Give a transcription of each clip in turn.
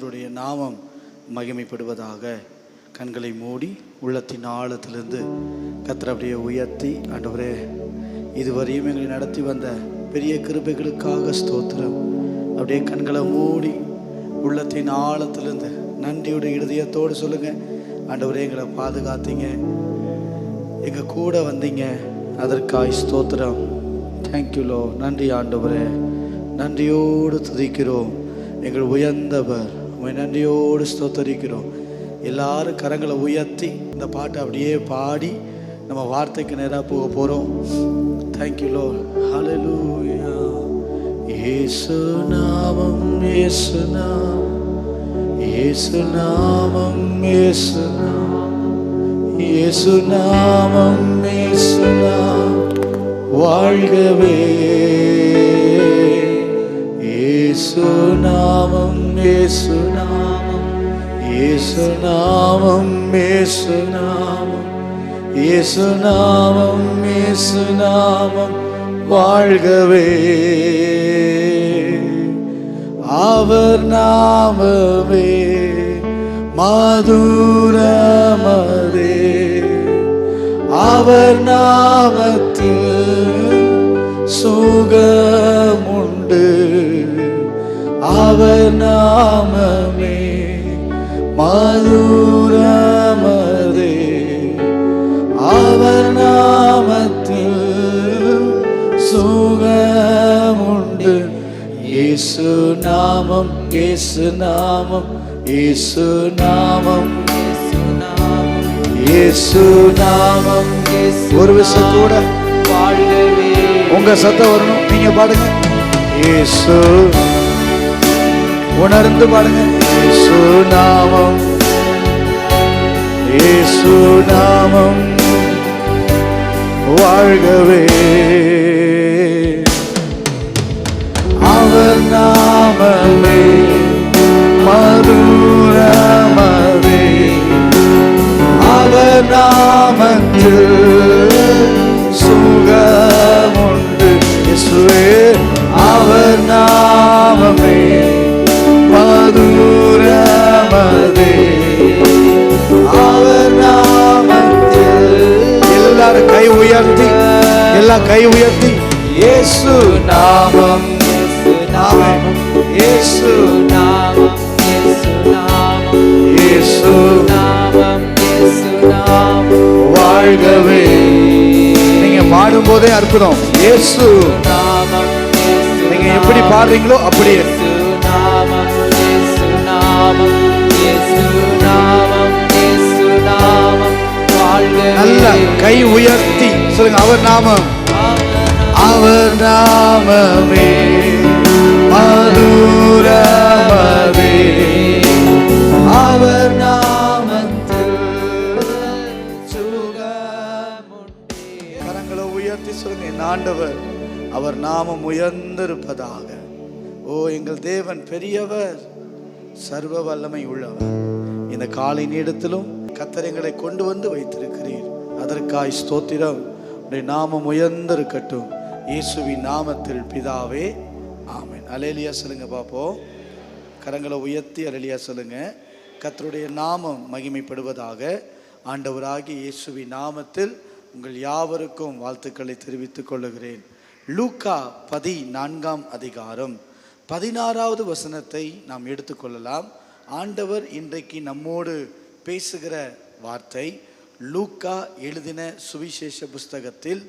கர்த்தருடைய நாமம் மகிமைப்படுவதாக. கண்களை மூடி உள்ளத்தின் ஆழத்திலிருந்து கர்த்தரை அப்படியே உயர்த்தி, ஆண்டவரே இதுவரையும் எங்களை நடத்தி வந்த பெரிய கிருபைகளுக்காக ஸ்தோத்திரம். அப்படியே கண்களை மூடி உள்ளத்தின் ஆழத்திலிருந்து நன்றியுடைய இருதயத்தோடு சொல்லுங்க, ஆண்டவரே எங்களை பாதுகாத்தீங்க, எங்கள் கூட வந்தீங்க, அதற்காய் ஸ்தோத்திரம். தேங்க்யூலோ. நன்றி ஆண்டவரே, நன்றியோடு துதிக்கிறோம். எங்கள் உயர்ந்தவர் உண்மை நன்றியோடு ஸ்தோத்தரிக்கிறோம். எல்லாரும் கரங்களை உயர்த்தி இந்த பாட்டை அப்படியே பாடி நம்ம வார்த்தைக்கு நேராக போக போகிறோம். தேங்க்யூலோ. ஹல்லேலூயா. இயேசு நாமம், இயேசு நாமம், இயேசு நாமம், இயேசு நாமம், இயேசு நாமம், இயேசு நாமம் வாழ்கவே. இயேசு நாமம், இயேசு நாமம், இயேசு நாமம், இயேசு நாமம், இயேசு நாமம், இயேசு நாமம் வாழ்கவே. அவர் நாமமே மதுரமதே, அவர் நாமத்தில் சுகமுண்டு. அவர் நாமமே மதுரமதே, அவர் நாமத்தில் சுகமுண்டு. இயேசு நாமம், இயேசு நாமம், இயேசு நாமம், இயேசு நாமம். ஒரு விஷயம் கூட வாழ்கவே. உங்க சத்தம் வரணும், நீங்க பாடுங்க. இயேசு உணர்ந்து பாடுங்க. இயேசு நாமம், இயேசு நாமம் வாழ்கவே. அவர் நாமமே மதுரமதே, அவர் நாமத்தில் சுகமுண்டு. இயேசுவே, அவர் நாமமே மதுரமதே, அவர் நாமத்தில். எல்லாரும் கை உயர்த்தி, எல்லாம் கை உயர்த்தி. இயேசு நாமம், இயேசு நாமம், இயேசு நாமம், இயேசு நாமம், இயேசு நாமம் வாழ்கவே. நீங்க பாடும் போதே அற்புதம். இயேசு நாமம், நீங்க எப்படி பாடுறீங்களோ அப்படியே. இயேசு நாமம், இயேசு நாமம், இயேசு நாமம், இயேசு நாமம் வாழ்கவே. நல்ல கை உயர்த்தி சொல்லுங்க. அவர் நாமம், அவர் நாமமே மதுரமதே, அவர் நாமத்தில் சுகமுண்டு. கரங்களை உயர்த்தி சொல்லுங்க, என் ஆண்டவர் அவர் நாமம் உயர்ந்திருப்பதாக. ஓ, எங்கள் தேவன் பெரியவர், சர்வ வல்லமை உள்ளவர். இந்த காலை நேரத்திலும் கர்த்தர் எங்களை கொண்டு வந்து வைத்திருக்கிறீர், அதற்காய் ஸ்தோத்திரம். உடைய நாமம் உயர்ந்திருக்கட்டும், இயேசுவின் நாமத்தில் பிதாவே, ஆமென். அல்லேலூயா சொல்லுங்க பாப்போம். கரங்களை உயர்த்தி அல்லேலூயா சொல்லுங்க. கர்த்தருடைய நாமம் மகிமைப்படுவதாக. ஆண்டவராகிய இயேசுவின் நாமத்தில் உங்கள் யாவருக்கும் வாழ்த்துக்களை தெரிவித்துக் கொள்ளுகிறேன். லூக்கா 14ஆம் அதிகாரம் 16வது வசனத்தை நாம் எடுத்துக்கொள்ளலாம். ஆண்டவர் இன்றைக்கு நம்மோடு பேசுகிற வார்த்தை லூக்கா எழுதின சுவிசேஷ புஸ்தகத்தில்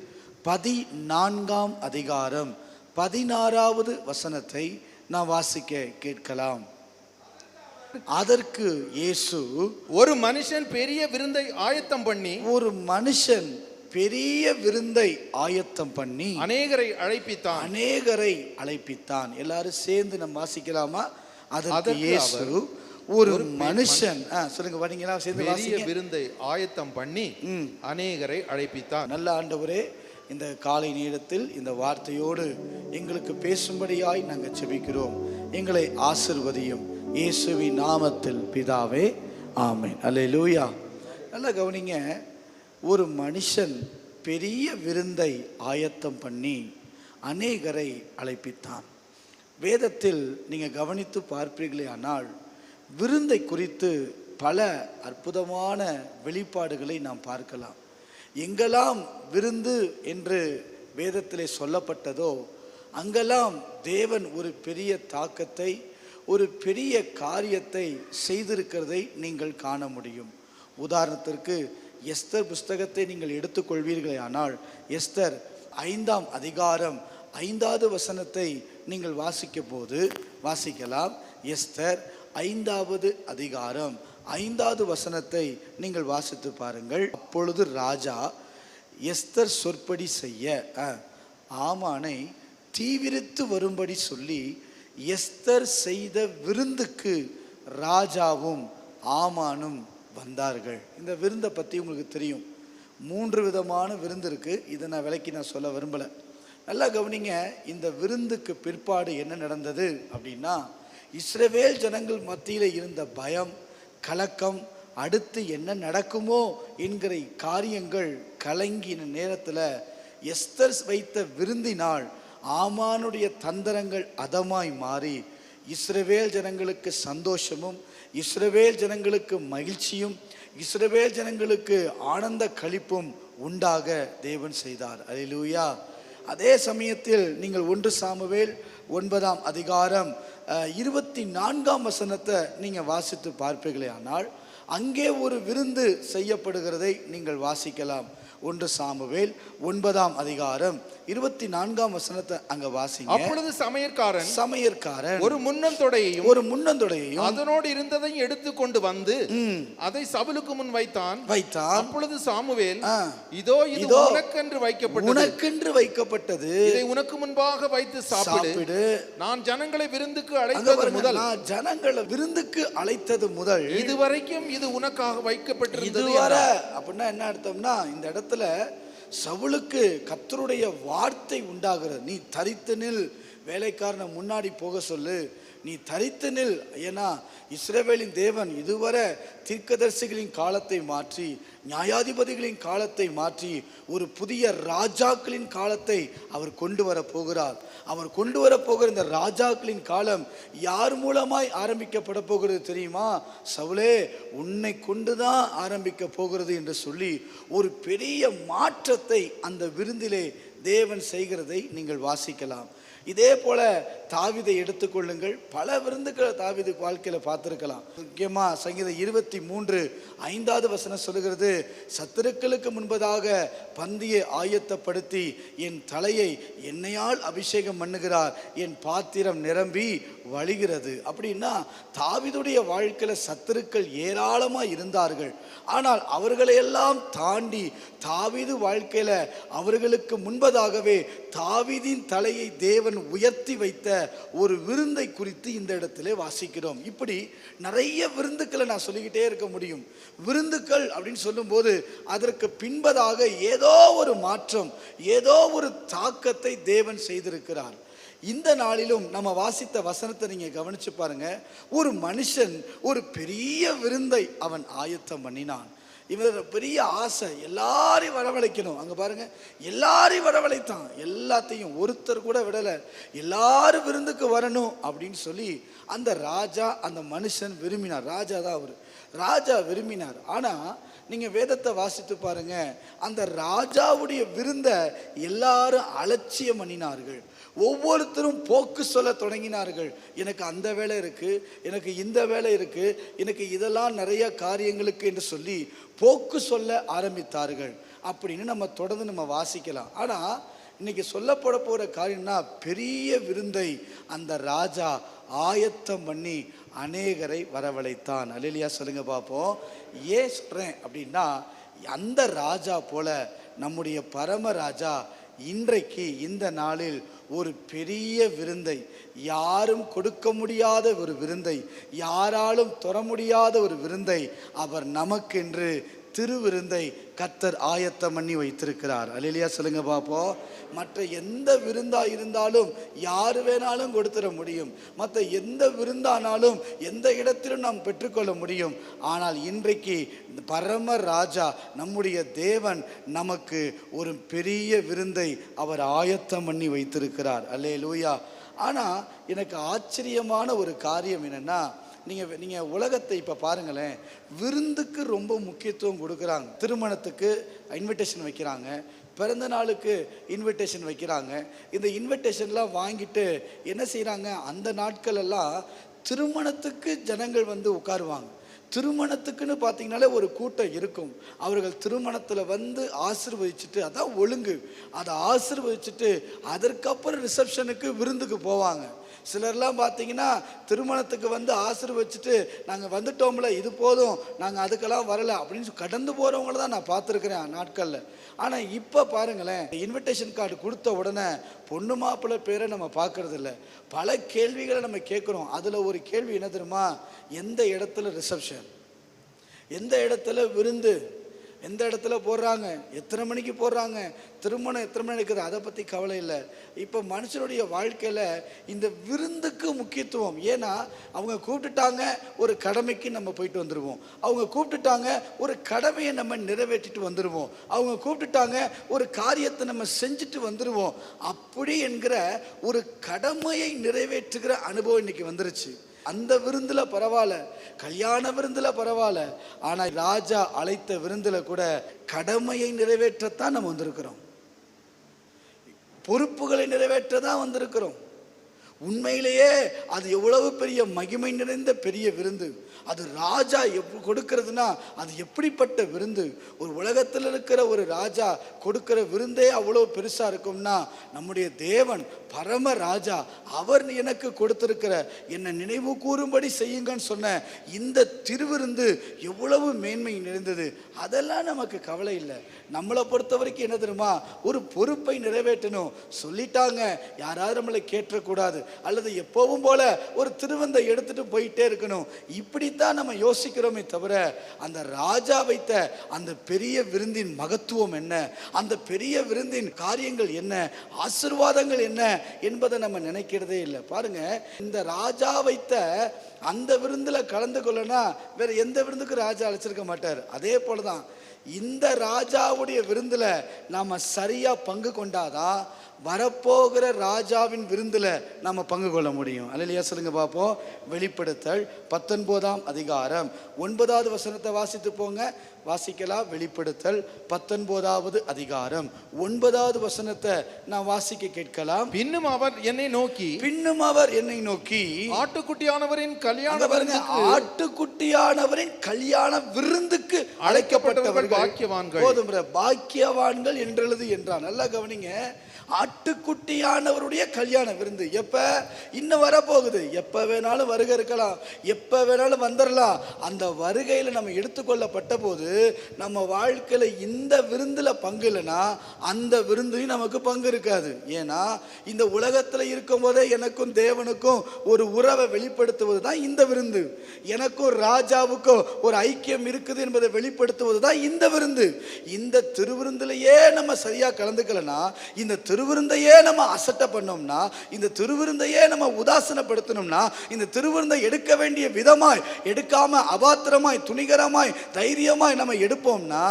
14ஆம் அதிகாரம் 16வது வசனத்தை நாம் வாசிக்க கேட்கலாம். அதற்கு இயேசு, ஒரு மனுஷன் பெரிய விருந்தை ஆயத்தம் பண்ணி, ஒரு மனுஷன் பெரிய விருந்தை ஆயத்தம் பண்ணி அநேகரை அழைப்பித்தான். எல்லாரும் சேர்ந்து நம்ம வாசிக்கலாமா? அதற்கு இயேசு, ஒரு மனுஷன் சொல்லுங்க, வரீங்களா? சேர்ந்து பெரிய விருந்தை ஆயத்தம் பண்ணி அநேகரை அழைப்பித்தான். நல்ல ஆண்டவரே, இந்த காலை நேரத்தில் இந்த வார்த்தையோடு எங்களுக்கு பேசும்படியாய் நாங்கள் ஜெபிக்கிறோம். எங்களை ஆசீர்வதியும் இயேசுவின் நாமத்தில் பிதாவே, ஆமென். அல்லேலூயா. நல்லா கவனிங்க. ஒரு மனுஷன் பெரிய விருந்தை ஆயத்தம் பண்ணி அநேகரை அழைப்பித்தான். வேதத்தில் நீங்கள் கவனித்து பார்ப்பீர்களே ஆனால் விருந்தை குறித்து பல அற்புதமான வெளிப்பாடுகளை நாம் பார்க்கலாம். எங்கெல்லாம் விருந்து என்று வேதத்திலே சொல்லப்பட்டதோ அங்கெல்லாம் தேவன் ஒரு பெரிய தாக்கத்தை, ஒரு பெரிய காரியத்தை செய்திருக்கிறதை நீங்கள் காண முடியும். உதாரணத்திற்கு எஸ்தர் புஸ்தகத்தை நீங்கள் எடுத்துக்கொள்வீர்களே ஆனால், எஸ்தர் 5ஆம் அதிகாரம் 5வது வசனத்தை நீங்கள் வாசிக்கும் போது வாசிக்கலாம். எஸ்தர் 5வது அதிகாரம் 5வது வசனத்தை நீங்கள் வாசித்து பாருங்கள். அப்பொழுது ராஜா எஸ்தர் சொற்படி செய்ய ஆமானை தீவிரித்து வரும்படி சொல்லி எஸ்தர் செய்த விருந்துக்கு ராஜாவும் ஆமானும் வந்தார்கள். இந்த விருந்தை பற்றி உங்களுக்கு தெரியும். 3 விதமான விருந்து இருக்குது. இதை நான் விளக்கி சொல்ல விரும்பலை. நல்லா கவனிங்க. இந்த விருந்துக்கு பிற்பாடு என்ன நடந்தது அப்படின்னா, இஸ்ரவேல் ஜனங்கள் மத்தியில் இருந்த பயம், கலக்கம், அடுத்து என்ன நடக்குமோ என்கிற காரியங்கள் கலங்கின நேரத்தில் எஸ்தர் வைத்த விருந்தினால் ஆமானுடைய தந்திரங்கள் அதமாய் மாறி இஸ்ரவேல் ஜனங்களுக்கு சந்தோஷமும், இஸ்ரவேல் ஜனங்களுக்கு மகிழ்ச்சியும், இஸ்ரவேல் ஜனங்களுக்கு ஆனந்த களிப்பும் உண்டாக தேவன் செய்தார். அல்லேலூயா. அதே சமயத்தில் நீங்கள் 1 சாமுவேல் 9ஆம் அதிகாரம் 24ஆம் வசனத்தை நீங்கள் வாசித்து பார்ப்பீர்களே ஆனால், அங்கே ஒரு விருந்து செய்யப்படுகிறதை நீங்கள் வாசிக்கலாம். 1 சாமுவேல் 9ஆம் அதிகாரம் 24ஆம் வசனத்தை அங்க வாசிங்க. அப்பொழுது சமையற்காரன் ஒரு முன்னந்தொடையையும் அதனோடு இருந்ததையும் எடுத்துக்கொண்டு வந்து அதை சவுலுக்கு முன் வைத்தான். அப்பொழுது சாமுவேல், இதோ இது உனக்கென்று வைக்கப்பட்டது, இதை உனக்கு முன்பாக வைத்து சாப்பிடு. நான் ஜனங்களை விருந்துக்கு அழைத்தது முதல் இதுவரைக்கும் இது உனக்காக வைக்கப்பட்டிருந்தது. அப்படின்னா என்ன அர்த்தம்னா, இந்த இடத்துல சவுலுக்கு கர்த்தருடைய வார்த்தை உண்டாகிறது. நீ தரித்து நில், வேலைக்காரனை முன்னாடி போக சொல்லு, நீ தரித்து நில். ஏன்னா இஸ்ரவேலின் தேவன் இதுவரை தீர்க்கதரிசிகளின் காலத்தை மாற்றி, நியாயாதிபதிகளின் காலத்தை மாற்றி, ஒரு புதிய ராஜாக்களின் காலத்தை அவர் கொண்டு வர போகிறார். அவர் கொண்டு வர போகிற இந்த ராஜாக்களின் காலம் யார் மூலமாய் ஆரம்பிக்கப்பட போகிறது தெரியுமா? சவுலே, உன்னை கொண்டுதான் ஆரம்பிக்க போகிறது என்று சொல்லி ஒரு பெரிய மாற்றத்தை அந்த விருந்திலே தேவன் செய்கிறதை நீங்கள் வாசிக்கலாம். இதே போல தாவீதை எடுத்துக்கொள்ளுங்கள். பல விருந்துக்களை தாவீது வாழ்க்கையில் பார்த்துருக்கலாம். முக்கியமாக சங்கீதம் 23:5வது வசனம் சொல்லுகிறது, சத்துருக்களுக்கு முன்பதாக பந்தியை ஆயத்தப்படுத்தி என் தலையை எண்ணெயால் அபிஷேகம் பண்ணுகிறார், என் பாத்திரம் நிரம்பி வழிகிறது. அப்படின்னா தாவீதுடைய வாழ்க்கையில் சத்துருக்கள் ஏராளமாக இருந்தார்கள். ஆனால் அவர்களையெல்லாம் தாண்டி தாவீது வாழ்க்கையில் அவர்களுக்கு முன்பதாகவே தாவீதின் தலையை தேவன் உயர்த்தி வைத்த ஒரு விருந்தை குறித்து இந்த இடத்திலே வாசிக்கிறோம். இப்படி நிறைய விருந்துக்களை நான் சொல்லிக்கிட்டே இருக்க முடியும். விருந்துக்கள் அப்படின்னு சொல்லும்போது அதற்கு பின்பதாக ஏதோ ஒரு மாற்றம், ஏதோ ஒரு தாக்கத்தை தேவன் செய்திருக்கிறார். இந்த நாளிலும் நம்ம வாசித்த வசனத்தை நீங்க கவனிச்சு பாருங்க. ஒரு மனுஷன் ஒரு பெரிய விருந்தை அவன் ஆயத்தம் பண்ணினான். இவர் பெரிய ஆசை, எல்லாரையும் வரவழைக்கணும். அங்கே பாருங்க, எல்லாரையும் வரவழைத்தான். எல்லாத்தையும் ஒருத்தர் கூட விடலை. எல்லாரும் விருந்துக்கு வரணும் அப்படின்னு சொல்லி அந்த ராஜா, அந்த மனுஷன் விரும்பினார். ராஜா தான் அவர். ராஜா விரும்பினார். ஆனால் நீங்கள் வேதத்தை வாசித்து பாருங்க, அந்த ராஜாவுடைய விருந்தை எல்லாரும் அலட்சியம் பண்ணினார்கள். ஒவ்வொருத்தரும் போக்கு சொல்ல தொடங்கினார்கள். எனக்கு அந்த வேலை இருக்குது, எனக்கு இந்த வேலை இருக்குது, எனக்கு இதெல்லாம் நிறைய காரியங்களுக்கு என்று சொல்லி போக்கு சொல்ல ஆரம்பித்தார்கள். அப்படின்னு நம்ம தொடர்ந்து நம்ம வாசிக்கலாம். ஆனால் இன்னைக்கு சொல்லப்பட போகிற காரியம்னா, பெரிய விருந்தை அந்த ராஜா ஆயத்தம் பண்ணி அநேகரை வரவழைத்தான். அல்லேலூயா சொல்லுங்க பார்ப்போம். ஏன் சொல்கிறேன் அப்படின்னா, அந்த ராஜா போல நம்முடைய பரமராஜா இன்றைக்கு இந்த நாளில் ஒரு பெரிய விருந்தை, யாரும் கொடுக்க முடியாத ஒரு விருந்தை, யாராலும் தொட முடியாத ஒரு விருந்தை அவர் நமக்கென்று திருவிருந்தை கர்த்தர் ஆயத்தம் பண்ணி வைத்திருக்கிறார். அல்லேலூயா சொல்லுங்க பார்ப்போம். மற்ற எந்த விருந்தா இருந்தாலும் யாரு வேணாலும் கொடுத்துட முடியும். மற்ற எந்த விருந்தானாலும் எந்த இடத்திலும் நாம் பெற்றுக்கொள்ள முடியும். ஆனால் இன்றைக்கு பரம ராஜா நம்முடைய தேவன் நமக்கு ஒரு பெரிய விருந்தை அவர் ஆயத்தம் பண்ணி வைத்திருக்கிறார். அல்லேலூயா. ஆனால் எனக்கு ஆச்சரியமான ஒரு காரியம் என்னன்னா, நீங்க உலகத்தை இப்ப பாருங்களேன், விருந்துக்கு ரொம்ப முக்கியத்துவம் கொடுக்குறாங்க. திருமணத்துக்கு இன்விடேஷன் வைக்கிறாங்க, பிறந்த நாளுக்கு இன்விடேஷன் வைக்கிறாங்க. இந்த இன்விடேஷன்லாம் வாங்கிட்டு என்ன செய்கிறாங்க, அந்த நாட்கள் எல்லாம் திருமணத்துக்கு ஜனங்கள் வந்து உட்காருவாங்க. திருமணத்துக்குன்னு பார்த்தீங்கனாலே ஒரு கூட்டம் இருக்கும். அவர்கள் திருமணத்தில் வந்து ஆசீர்வதிச்சுட்டு, அதான் ஒழுங்கு, அதை ஆசீர்வதிச்சுட்டு அதற்கப்புறம் ரிசப்ஷனுக்கு விருந்துக்கு போவாங்க. சிலர்லாம் பார்த்தீங்கன்னா திருமணத்துக்கு வந்து ஆசீர்வதிச்சுட்டு நாங்கள் வந்துட்டோம்ல, இது போதும், நாங்கள் அதுக்கெல்லாம் வரலை அப்படின்னு கடந்து போகிறவங்கள தான் நான் பார்த்துருக்குறேன் நாட்களில். ஆனால் இப்போ பாருங்களேன், இன்விடேஷன் கார்டு கொடுத்த உடனே பொண்ணு மாப்பிள்ளை பேரை நம்ம பார்க்கறதில்ல. பல கேள்விகளை நம்ம கேட்குறோம். அதில் ஒரு கேள்வி என்ன தெரியுமா, எந்த இடத்துல ரிசப்ஷன், எந்த இடத்துல விருந்து, எந்த இடத்துல போடுறாங்க, எத்தனை மணிக்கு போடுறாங்க, திருமணம் எத்தனை மணி இருக்குது, அதை பற்றி கவலை இல்லை. இப்போ மனுஷனுடைய வாழ்க்கையில் இந்த விருந்துக்கு முக்கியத்துவம். ஏன்னா அவங்க கூப்பிட்டுட்டாங்க, ஒரு கடமைக்கு நம்ம போயிட்டு வந்துடுவோம். அவங்க கூப்பிட்டுட்டாங்க, ஒரு கடமையை நம்ம நிறைவேற்றிட்டு வந்துடுவோம். அவங்க கூப்பிட்டுட்டாங்க, ஒரு காரியத்தை நம்ம செஞ்சுட்டு வந்துடுவோம். அப்படி என்கிற ஒரு கடமையை நிறைவேற்றுகிற அனுபவம் இன்னைக்கு வந்துருச்சு. அந்த விருந்துல பரவாயில்ல, கல்யாண விருந்துல பரவாயில்ல, ஆனா ராஜா அழைத்த விருந்துல கூட கடமையை நிறைவேற்றத்தான் நம்ம வந்திருக்கிறோம், பொறுப்புகளை நிறைவேற்றதான் வந்திருக்கிறோம். உண்மையிலேயே அது எவ்வளவு பெரிய மகிமை நிறைந்த பெரிய விருந்து. அது ராஜா கொடுக்கிறதுனா அது எப்படிப்பட்ட விருந்து. ஒரு உலகத்தில் இருக்கிற ஒரு ராஜா கொடுக்கிற விருந்தே அவ்வளோ பெருசாக இருக்கும்னா, நம்முடைய தேவன் பரம ராஜா, அவர் எனக்கு கொடுத்திருக்கிற என்னை நினைவு கூறும்படி செய்யுங்கன்னு சொன்ன இந்த திருவிருந்து எவ்வளவு மேன்மை நிறைந்தது. அதெல்லாம் நமக்கு கவலை இல்லை. நம்மளை பொறுத்த வரைக்கும் என்ன தெரியுமா, ஒரு பொறுப்பை நிறைவேற்றணும். சொல்லிட்டாங்க, யாராவது நம்மளை கேட்டக்கூடாது, அல்லது எப்பவும் போல ஒரு திருவந்தை எடுத்துட்டு போயிட்டே இருக்கணும். இப்படித்தான் நம்ம யோசிக்கிறோமே தவிர, அந்த ராஜா வைத்த அந்த பெரிய விருந்தின் மகத்துவம் என்ன, அந்த பெரிய விருந்தின் காரியங்கள் என்ன, ஆசீர்வாதங்கள் என்ன என்பதை நம்ம நினைக்கிறதே இல்லை. பாருங்க, இந்த ராஜா வைத்த அந்த விருந்துல கலந்து கொள்ளனா வேற எந்த விருந்துக்கு ராஜா அழைச்சிருக்க மாட்டார். அதே போலதான் இந்த ராஜாவுடைய விருந்துல நாம சரியா பங்கு கொண்டாதான் வரப்போகிற ராஜாவின் விருந்துல நாம பங்கு கொள்ள முடியும். அல்லேலூயா சொல்லுங்க பாப்போம். வெளிப்படுத்தல் 19ஆம் அதிகாரம் 9வது வசனத்தை வாசித்து போங்க, வாசிக்கலாம். வெளிப்படுத்தல் 19வது அதிகாரம் 9வது வசனத்தை நான் வாசிக்க கேட்கலாம். பின்னும் அவர் என்னை நோக்கி ஆட்டுக்குட்டியானவரின் கல்யாண விருந்துக்கு அழைக்கப்பட்டவர்கள் பாக்கியவான்கள். போதும், பாக்கியவான்கள் என்றெழுது என்றான். நல்லா கவனிங்க, ஆட்டுக்குட்டியானவருடைய கல்யாண விருந்து எப்ப, இன்னும் வரப்போகுது. எப்ப வேணாலும் வருகை இருக்கலாம், எப்ப வேணாலும் வந்துடலாம். அந்த வருகையில நம்ம எடுத்துக்கொள்ளப்பட்ட போது நம்ம வாழ்க்கையில இந்த விருந்துல பங்கு இல்லைன்னா அந்த விருந்தையும் நமக்கு பங்கு இருக்காது. ஏன்னா இந்த உலகத்துல இருக்கும் போதே எனக்கும் தேவனுக்கும் ஒரு உறவை வெளிப்படுத்துவது தான் இந்த விருந்து. எனக்கும் ராஜாவுக்கும் ஒரு ஐக்கியம் இருக்குது என்பதை வெளிப்படுத்துவது தான் இந்த விருந்து. இந்த திருவிருந்திலேயே நம்ம சரியா கலந்துக்கலனா, இந்த திருவிருந்தையே நம்ம அசட்டை பண்ணோம்னா, இந்த திருவிருந்தையே நம்ம உதாசனப்படுத்தணும்னா, இந்த திருவிருந்தை எடுக்க வேண்டிய விதமாய் எடுக்காம அபாத்திரமாய் துணிகரமாய் தைரியமாய் நம்ம எடுப்போம்னா,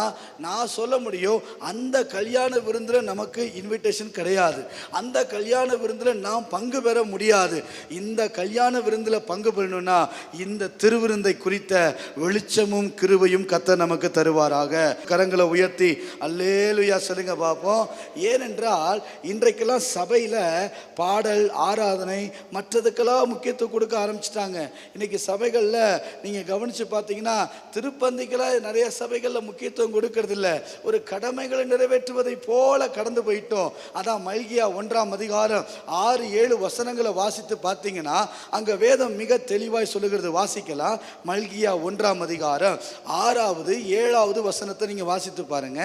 நான் சொல்ல முடியும், அந்த கல்யாண விருந்துல நமக்கு இன்விடேஷன் கிடையாது. அந்த கல்யாண விருந்துல நாம் பங்கு பெற முடியாது. இந்த கல்யாண விருந்துல பங்கு பெறணும்னா இந்த திருவிருந்தை குறித்த வெளிச்சமும் கிருபையும் கர்த்தர் நமக்கு தருவாராக. கரங்களை உயர்த்தி அல்லேலூயா சொல்லுங்க பாப்போம். ஏனென்றால் இன்றைக்கெல்லாம் சபையில் பாடல் ஆராதனை மற்றதுக்கெல்லாம் முக்கியத்துவம் கொடுக்க ஆரம்பிச்சிட்டாங்க. இன்னைக்கு சபைகளில் நீங்கள் கவனித்து பார்த்தீங்கன்னா திருப்பந்திக்கெல்லாம் நிறைய சபைகளில் முக்கியத்துவம் கொடுக்கறது இல்லை. ஒரு கடமைகளை நிறைவேற்றுவதை போல கடந்து போயிட்டோம். அதான் மல்கியா 1ஆம் அதிகாரம் 6-7 வசனங்களை வாசித்து பார்த்தீங்கன்னா அங்கே வேதம் மிக தெளிவாய் சொல்லுகிறது. வாசிக்கலாம். மல்கியா 1ஆம் அதிகாரம் 6வது 7வது வசனத்தை நீங்க வாசித்து பாருங்க.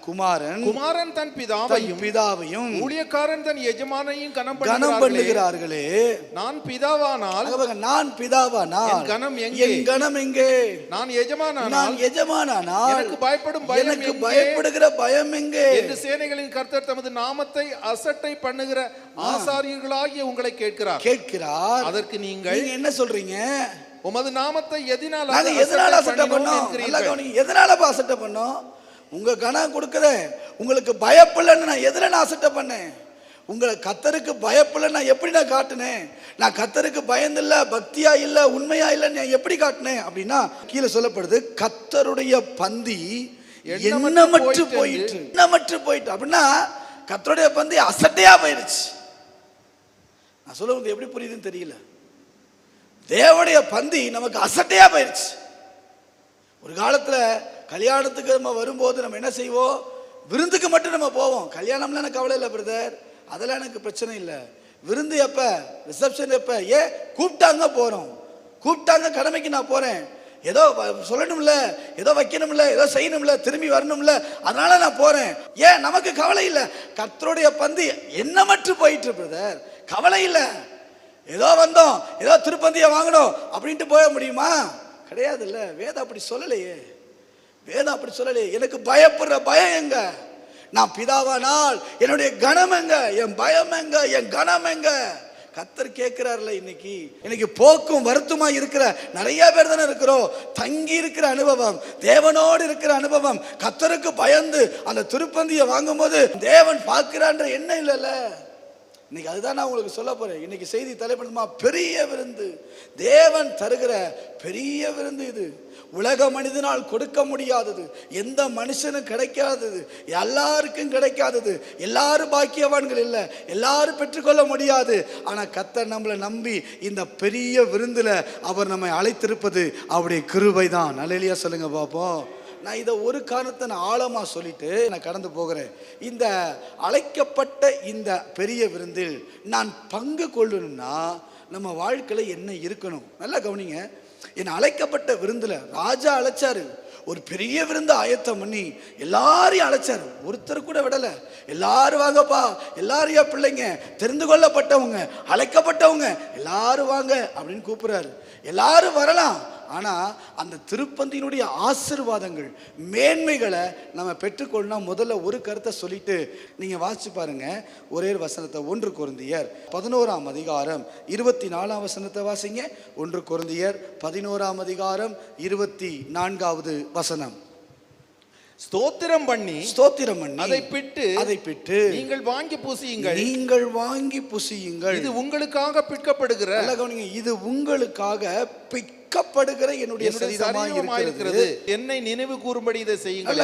குமாரன் தன் பிதாவையும் ஊழியக்காரன் தன் எஜமானையும் கனம் பண்ணுகிறார்களே, நான் பிதாவானால் என் கனம் எங்கே? நான் எஜமானானால் எனக்கு பயப்படுகிற பயம் எங்கே என்று சேனைகளின் கர்த்தர் தமது நாமத்தை அசட்டை பண்ணுகிற ஆசாரியர்களாகிய உங்களை கேட்கிறார். அதற்கு நீங்கள் என்ன சொல்றீங்க? உமது நாமத்தை எதனால அசட்டை பண்ணோம்? உங்க கணம் கொடுக்குறேன், உங்களுக்கு பயப்படலன்னு நான் எதிர அசட்டை பண்ணேன்? உங்களை கர்த்தருக்கு பயப்படல நான் எப்படி நான் காட்டினேன்? நான் கர்த்தருக்கு பயந்தில்ல, பக்தியா இல்ல, உண்மையா இல்ல, நான் எப்படி காட்டினேன் அப்படின்னா கீழே சொல்லப்படுது, கர்த்தருடைய பந்தி எண்ணமற்று போயிட்டு. எண்ணமற்று போயிட்டு அப்படின்னா கர்த்தருடைய பந்தி அசட்டையா போயிடுச்சு. நான் சொல்லுவது எப்படி புரியுதுன்னு தெரியல. தேவனுடைய பந்தி நமக்கு அசட்டையா போயிடுச்சு. ஒரு காலத்துல கல்யாணத்துக்கு நம்ம வரும்போது நம்ம என்ன செய்வோம்? விருந்துக்கு மட்டும் நம்ம போவோம். கல்யாணம்லாம் எனக்கு கவலை இல்லை பிரதர், அதெல்லாம் எனக்கு பிரச்சனை இல்லை. விருந்து எப்ப, ரிசப்ஷன் எப்ப, கூப்பிட்டாங்க போறோம், கூப்பிட்டாங்க கடமைக்கு நான் போறேன். ஏதோ சொல்லணும்ல, ஏதோ வைக்கணும்ல, ஏதோ செய்யணும்ல, திரும்பி வரணும்ல, அதனால நான் போறேன். ஏன் நமக்கு கவலை இல்லை. கர்த்தருடைய பந்தி எண்ணமற்று போயிட்டு பிரதர், கவலை இல்லை. ஏதோ வந்தோம், ஏதோ திருப்பந்தியை வாங்கணும் அப்படின்ட்டு போக முடியுமா? கிடையாது. இல்லை, வேதம் அப்படி சொல்லலையே. வேதம் அப்படி சொல்லலையே. எனக்கு பயப்படுற பயம் எங்க? நான் பிதாவானால் என்னுடைய கனம் எங்க? என் பயம் எங்க? என் கனம் எங்க? கர்த்தர் கேட்கிறார்ல. இன்னைக்கு போக்கும் வருத்தமா இருக்கிற நிறைய பேர் தானே இருக்கிறோம். தங்கி இருக்கிற அனுபவம், தேவனோடு இருக்கிற அனுபவம், கர்த்தருக்கு பயந்து அந்த திருப்பந்தியை வாங்கும் போது தேவன் பார்க்கிறான்ற எண்ணம் இல்லைல்ல. இன்னைக்கு அதுதான் நான் உங்களுக்கு சொல்ல போறேன். இன்னைக்கு செய்தி தலைப்படுமா, பெரிய விருந்து, தேவன் தருகிற பெரிய விருந்து இது. உலக மனிதனால் கொடுக்க முடியாதது, எந்த மனுஷனும் கிடைக்காதது, எல்லாருக்கும் கிடைக்காதது. எல்லாரும் பாக்கியவான்கள் இல்லை, எல்லாரும் பெற்றுக்கொள்ள முடியாது. ஆனா கர்த்தர் நம்மளை நம்பி இந்த பெரிய விருந்துல அவர் நம்மை அழைத்திருப்பது அவருடைய கிருபை தான். அல்லேலூயா சொல்லுங்க பாப்போம். நான் இதை ஒரு காரணத்தை நான் ஆழமா சொல்லிட்டு நான் கடந்து போகிறேன். இந்த அழைக்கப்பட்ட இந்த பெரிய விருந்தில் நான் பங்கு கொள்ளணும்னா நம்ம வாழ்க்கையில என்ன இருக்கணும்? நல்லா கவனிங்க. என் அழைக்கப்பட்ட விருந்துல ராஜா அழைச்சாரு, ஒரு பெரிய விருந்து ஆயத்தம் பண்ணி எல்லாரையும் அழைச்சாரு. ஒருத்தர் கூட விடல. எல்லாரும் வாங்கப்பா, எல்லாரும் என் பிள்ளைங்க, தெரிந்து கொள்ளப்பட்டவங்க, அழைக்கப்பட்டவங்க, எல்லாரும் வாங்க அப்படின்னு கூப்பிடுறாரு. எல்லாரும் வரலாம். ஆனா அந்த திருப்பந்தியினுடைய ஆசீர்வாதங்கள், மேன்மைகளை நம்ம பெற்றுக்கொள்ளணும். முதல்ல ஒரு கருத்தை சொல்லிட்டு நீங்க வாசிச்சு பாருங்க. ஒரே வசனத்தை 1 கொரிந்தியர் 11ஆம் அதிகாரம் 24ஆம் வசனத்தை வாசிங்க. 1 கொரிந்தியர் 11ஆம் அதிகாரம் 24வது வசனம். ஸ்தோத்திரம் பண்ணி அதை பிட்டு நீங்கள் வாங்கி புசியுங்கள், இது உங்களுக்காக பிற்கப்படுகிற, இது உங்களுக்காக பிற்கப்படுகிற என்னுடைய சரீரமாய் இருக்கிறது, என்னை நினைவு கூறும்படி இதை செய்யுங்கள்.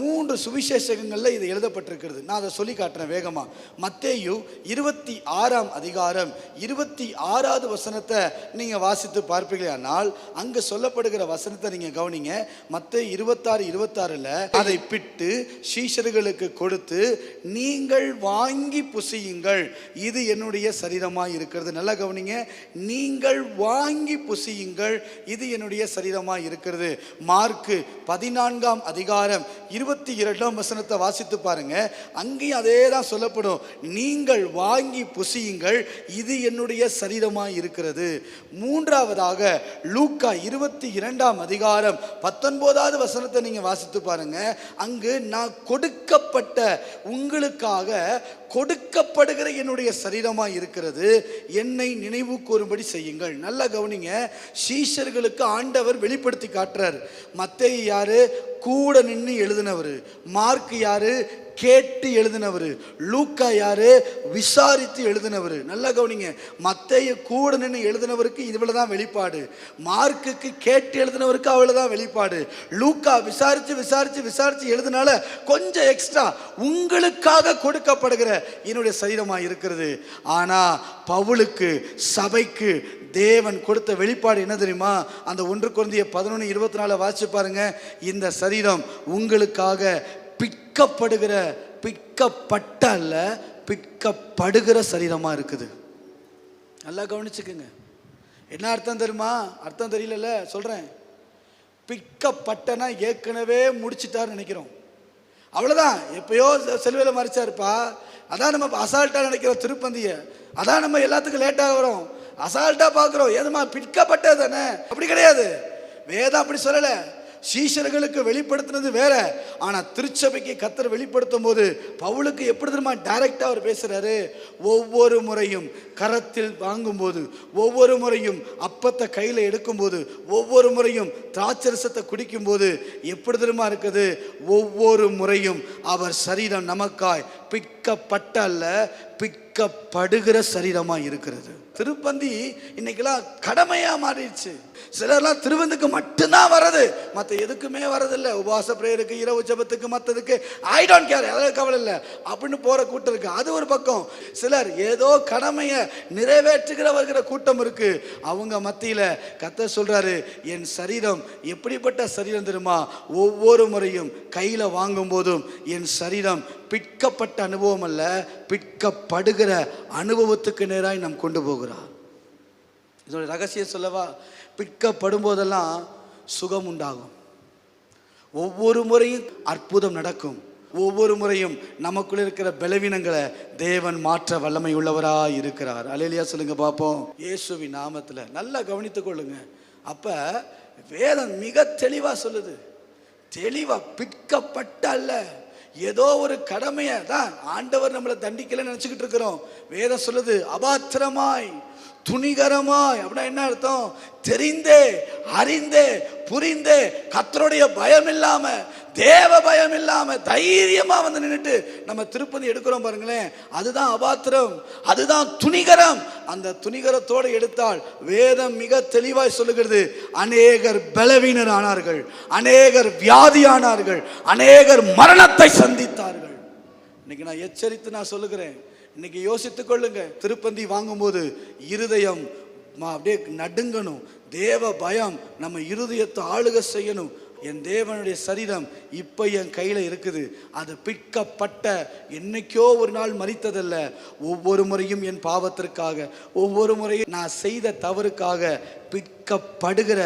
3 சுவிசேஷங்கள்ல இது எழுதப்பட்டிருக்கிறது. நான் அதை சொல்லி காட்டுறேன் வேகமா. மத்தேயு 26ஆம் அதிகாரம் 26வது வசனத்தை நீங்க வாசித்து பார்ப்பீர்களானால் அங்க சொல்லப்படுகிற வசனத்தை நீங்க கவனிங்க. மத்தேயு 26:26ல அதை பிட்டு சீஷர்களுக்கு கொடுத்து நீங்கள் வாங்கி புசியுங்கள், இது என்னுடைய சரீரமாய் இருக்கிறது. நல்லா கவனிங்க. நீங்கள் வாங்கி புசியுங்கள், இது என்னுடைய சரீரமாய் இருக்கிறது. மார்க்கு 14ஆம் அதிகாரம் 22ஆம் வசனத்தை வாசித்து பாருங்க. அங்கேயும் அதே தான் சொல்லப்படும். நீங்கள் வாங்கி புசியுங்கள், இது என்னுடைய சரீரமாய் இருக்கிறது. மூன்றாவதாக லூக்கா 22ஆம் அதிகாரம் 19வது வசனத்தை நீங்க வாசித்து பாருங்க. அங்கு நான் கொடுக்கப்பட்ட, உங்களுக்காக கொடுக்கப்படுகிற என்னுடைய சரீரமாய் இருக்கிறது, என்னை நினைவு கூறும்படி செய்யுங்கள். நல்லா கவனிங்க. சீஷர்களுக்கு ஆண்டவர் வெளிப்படுத்தி காட்டுறார். மத்தேயு யாரு? கூட நின்று எழுதினவர். மார்க் யாரு? கேட்டு எழுதினவர். லூக்கா யாரு? விசாரித்து எழுதினவர். நல்லா கவனிங்க. மத்தேயு கூட நின்று எழுதினவருக்கு இவ்வளவுதான் வெளிப்பாடு. மார்க்குக்கு கேட்டு எழுதினவருக்கு அவ்வளவுதான் வெளிப்பாடு. லூக்கா விசாரிச்சு எழுதினால கொஞ்சம் எக்ஸ்ட்ரா உங்களுக்காக கொடுக்கப்படுகிற என்னுடைய சரீரமாக இருக்கிறது. ஆனா பவுலுக்கு, சபைக்கு தேவன் கொடுத்த வெளிப்பாடு என்ன தெரியுமா? அந்த 1 கொரிந்தியர் 11:24 வாசிச்சு பாருங்க. இந்த சரீரம் உங்களுக்காக பிற்கப்பட்ட அல்ல, பிற்கப்படுகிற சரீரமா இருக்குது. நல்லா கவனிச்சுக்குங்க. என்ன அர்த்தம் தெரியுமா? அர்த்தம் தெரியல சொல்றேன். பிற்கப்பட்டனா ஏற்கனவே முடிச்சிட்டாருன்னு நினைக்கிறோம். அவ்வளவுதான், எப்பயோ செல்வையில மறைச்சாருப்பா. அதான் நம்ம அசால்ட்டா நினைக்கிறோம் திருப்பந்திய. அதான் நம்ம எல்லாத்துக்கும் லேட்டாக வரும், அசால்ட்டா பார்க்கிறோம். ஏதுமா பிற்கப்பட்டது தானே? அப்படி கிடையாது. வேதம் அப்படி சொல்லல. சீஷர்களுக்கு வெளிப்படுத்தினது வேற. ஆனா திருச்சபைக்கு கர்த்தர் வெளிப்படுத்தும் போது பவுலுக்கு எப்படி தெரியுமா டைரக்டா அவர் பேசுறாரு? ஒவ்வொரு முறையும் கரத்தில் வாங்கும்போது, ஒவ்வொரு முறையும் அப்பத்தை கையில எடுக்கும்போது, ஒவ்வொரு முறையும் திராட்சரசத்தை குடிக்கும் போது எப்படி தெரியுமா இருக்குது? ஒவ்வொரு முறையும் அவர் சரீரம் நமக்காய் பிற்கப்பட்ட அல்ல, பிற்கப்படுகிற சரீரமா இருக்கிறது. திருப்பந்தி இன்னைக்கெல்லாம் கடமையா மாறிடுச்சு. சிலர்லாம் திருவந்துக்கு மட்டும்தான் வர்றது, மற்ற எதுக்குமே வர்றதில்லை. உபவாச பிரேயருக்கு, இரவு ஜபத்துக்கு, மற்றதுக்கு ஐ டோன்ட் கேர், அதாவது கவலை இல்லை அப்படின்னு போற கூட்டம் இருக்கு. அது ஒரு பக்கம். சிலர் ஏதோ கடமையை நிறைவேற்றுகிற கூட்டம் இருக்கு. அவங்க மத்தியில கர்த்தர் சொல்றாரு, என் சரீரம் எப்படிப்பட்ட சரீரம் தெரியுமா? ஒவ்வொரு முறையும் கையில வாங்கும் போதும் என் சரீரம் பிற்கப்பட்ட அனுபவம் அல்ல, பிற்கப்படுகிற அனுபவத்துக்கு நேராய் நாம் கொண்டு போகிறார். இதோட ரகசியம் சொல்லவா? பிற்கப்படும் போதெல்லாம் சுகம் உண்டாகும். ஒவ்வொரு முறையும் அற்புதம் நடக்கும். ஒவ்வொரு முறையும் நமக்குள்ள இருக்கிற பலவீனங்களை தேவன் மாற்ற வல்லமை உள்ளவராய் இருக்கிறார். அல்லேலூயா சொல்லுங்க பாப்போம். இயேசுவின் நாமத்துல நல்லா கவனித்துக் கொள்ளுங்க. அப்ப வேதம் மிக தெளிவா சொல்லுது. தெளிவா பிற்கப்பட்ட அல்ல, ஏதோ ஒரு கடமையை தான் ஆண்டவர் நம்மளை தண்டிக்கல நினைச்சுக்கிட்டு இருக்கிறோம். வேதம் சொல்லுது அபாத்திரமாய், துணிகரமாய். அப்படின்னா என்ன அர்த்தம்? தெரிந்தே, அறிந்தே, புரிந்தே, கர்த்தருடைய பயம் இல்லாம, தேவ பயம் இல்லாம தைரியமா வந்து நின்றுட்டு நம்ம திருப்பதி எடுக்கிறோம் பாருங்களேன். அதுதான் அபாத்திரம், அதுதான் துணிகரம். அந்த துணிகரத்தோடு எடுத்தால் வேதம் மிக தெளிவாய் சொல்லுகிறது, அநேகர் பலவீனர் ஆனார்கள், அநேகர் வியாதியானார்கள், அநேகர் மரணத்தை சந்தித்தார்கள். இன்னைக்கு நான் எச்சரித்து நான் சொல்லுகிறேன், இன்னைக்கு யோசித்துக் கொள்ளுங்க. திருப்பந்தி வாங்கும்போது இருதயம் அப்படியே நடுங்கணும். தேவ பயம் நம்ம இருதயத்தை ஆளுக செய்யணும். என் தேவனுடைய சரீரம் இப்போ என் கையில் இருக்குது, அது பிற்கப்பட்ட என்னைக்கோ ஒரு நாள் மரித்ததல்ல. ஒவ்வொரு முறையும் என் பாவத்திற்காக, ஒவ்வொரு முறையும் நான் செய்த தவறுக்காக பிற்கப்படுகிற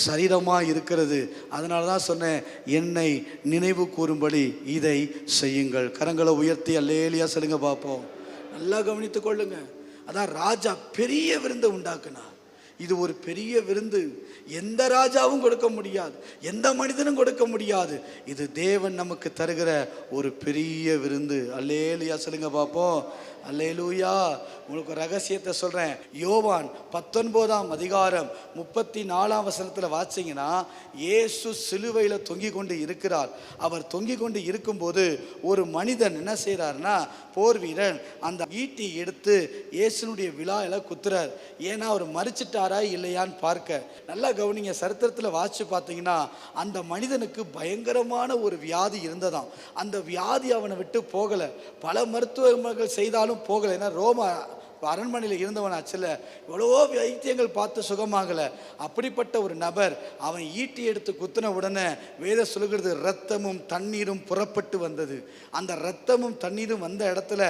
சரீரமாக இருக்கிறது. அதனால தான் சொன்னேன், என்னை நினைவு கூறும்படி இதை செய்யுங்கள். கரங்களை உயர்த்தி அல்லேலியா சொல்லுங்க பார்ப்போம். நல்லா கவனித்துக் கொள்ளுங்க. அதான் ராஜா பெரிய விருந்தை உண்டாக்குனா. இது ஒரு பெரிய விருந்து. எந்த ராஜாவும் கொடுக்க முடியாது, எந்த மனிதனும் கொடுக்க முடியாது. இது தேவன் நமக்கு தருகிற ஒரு பெரிய விருந்து. அல்லேலூயா சொல்லுங்க பாப்போம். அல்லேலூயா. உங்களுக்கு ரகசியத்தை சொல்றேன். யோவான் 19ஆம் அதிகாரம் 34ஆம் வசனத்தில் வாசிங்கன்னா, இயேசு சிலுவையில் தொங்கி கொண்டு இருக்கிறார். அவர் தொங்கி கொண்டு இருக்கும்போது ஒரு மனிதன் என்ன செய்யறாருன்னா, போர் வீரன் அந்த ஈட்டி எடுத்து இயேசுனுடைய விழாவில் குத்துறார். ஏன்னா அவர் மரிச்சிட்டாரா இல்லையான்னு பார்க்க. நல்லா கவனிங்க. சரித்திரத்தில் வாசிச்சு பார்த்தீங்கன்னா, அந்த மனிதனுக்கு பயங்கரமான ஒரு வியாதி இருந்ததாம். அந்த வியாதி அவனை விட்டு போகலை. பல மருத்துவர்கள் செய்தாலும் போகலை. ஏன்னா ரோம அரண்மனையில் இருந்தவன் ஆச்சுல, எவ்வளவோ வைத்தியங்கள் பார்த்து சுகமாகலை. அப்படிப்பட்ட ஒரு நபர் அவன் ஈட்டி எடுத்து குத்தின உடனே வேதம் சொல்லுகிறது, ரத்தமும் தண்ணீரும் புறப்பட்டு வந்தது. அந்த ரத்தமும் தண்ணீரும் வந்த இடத்துல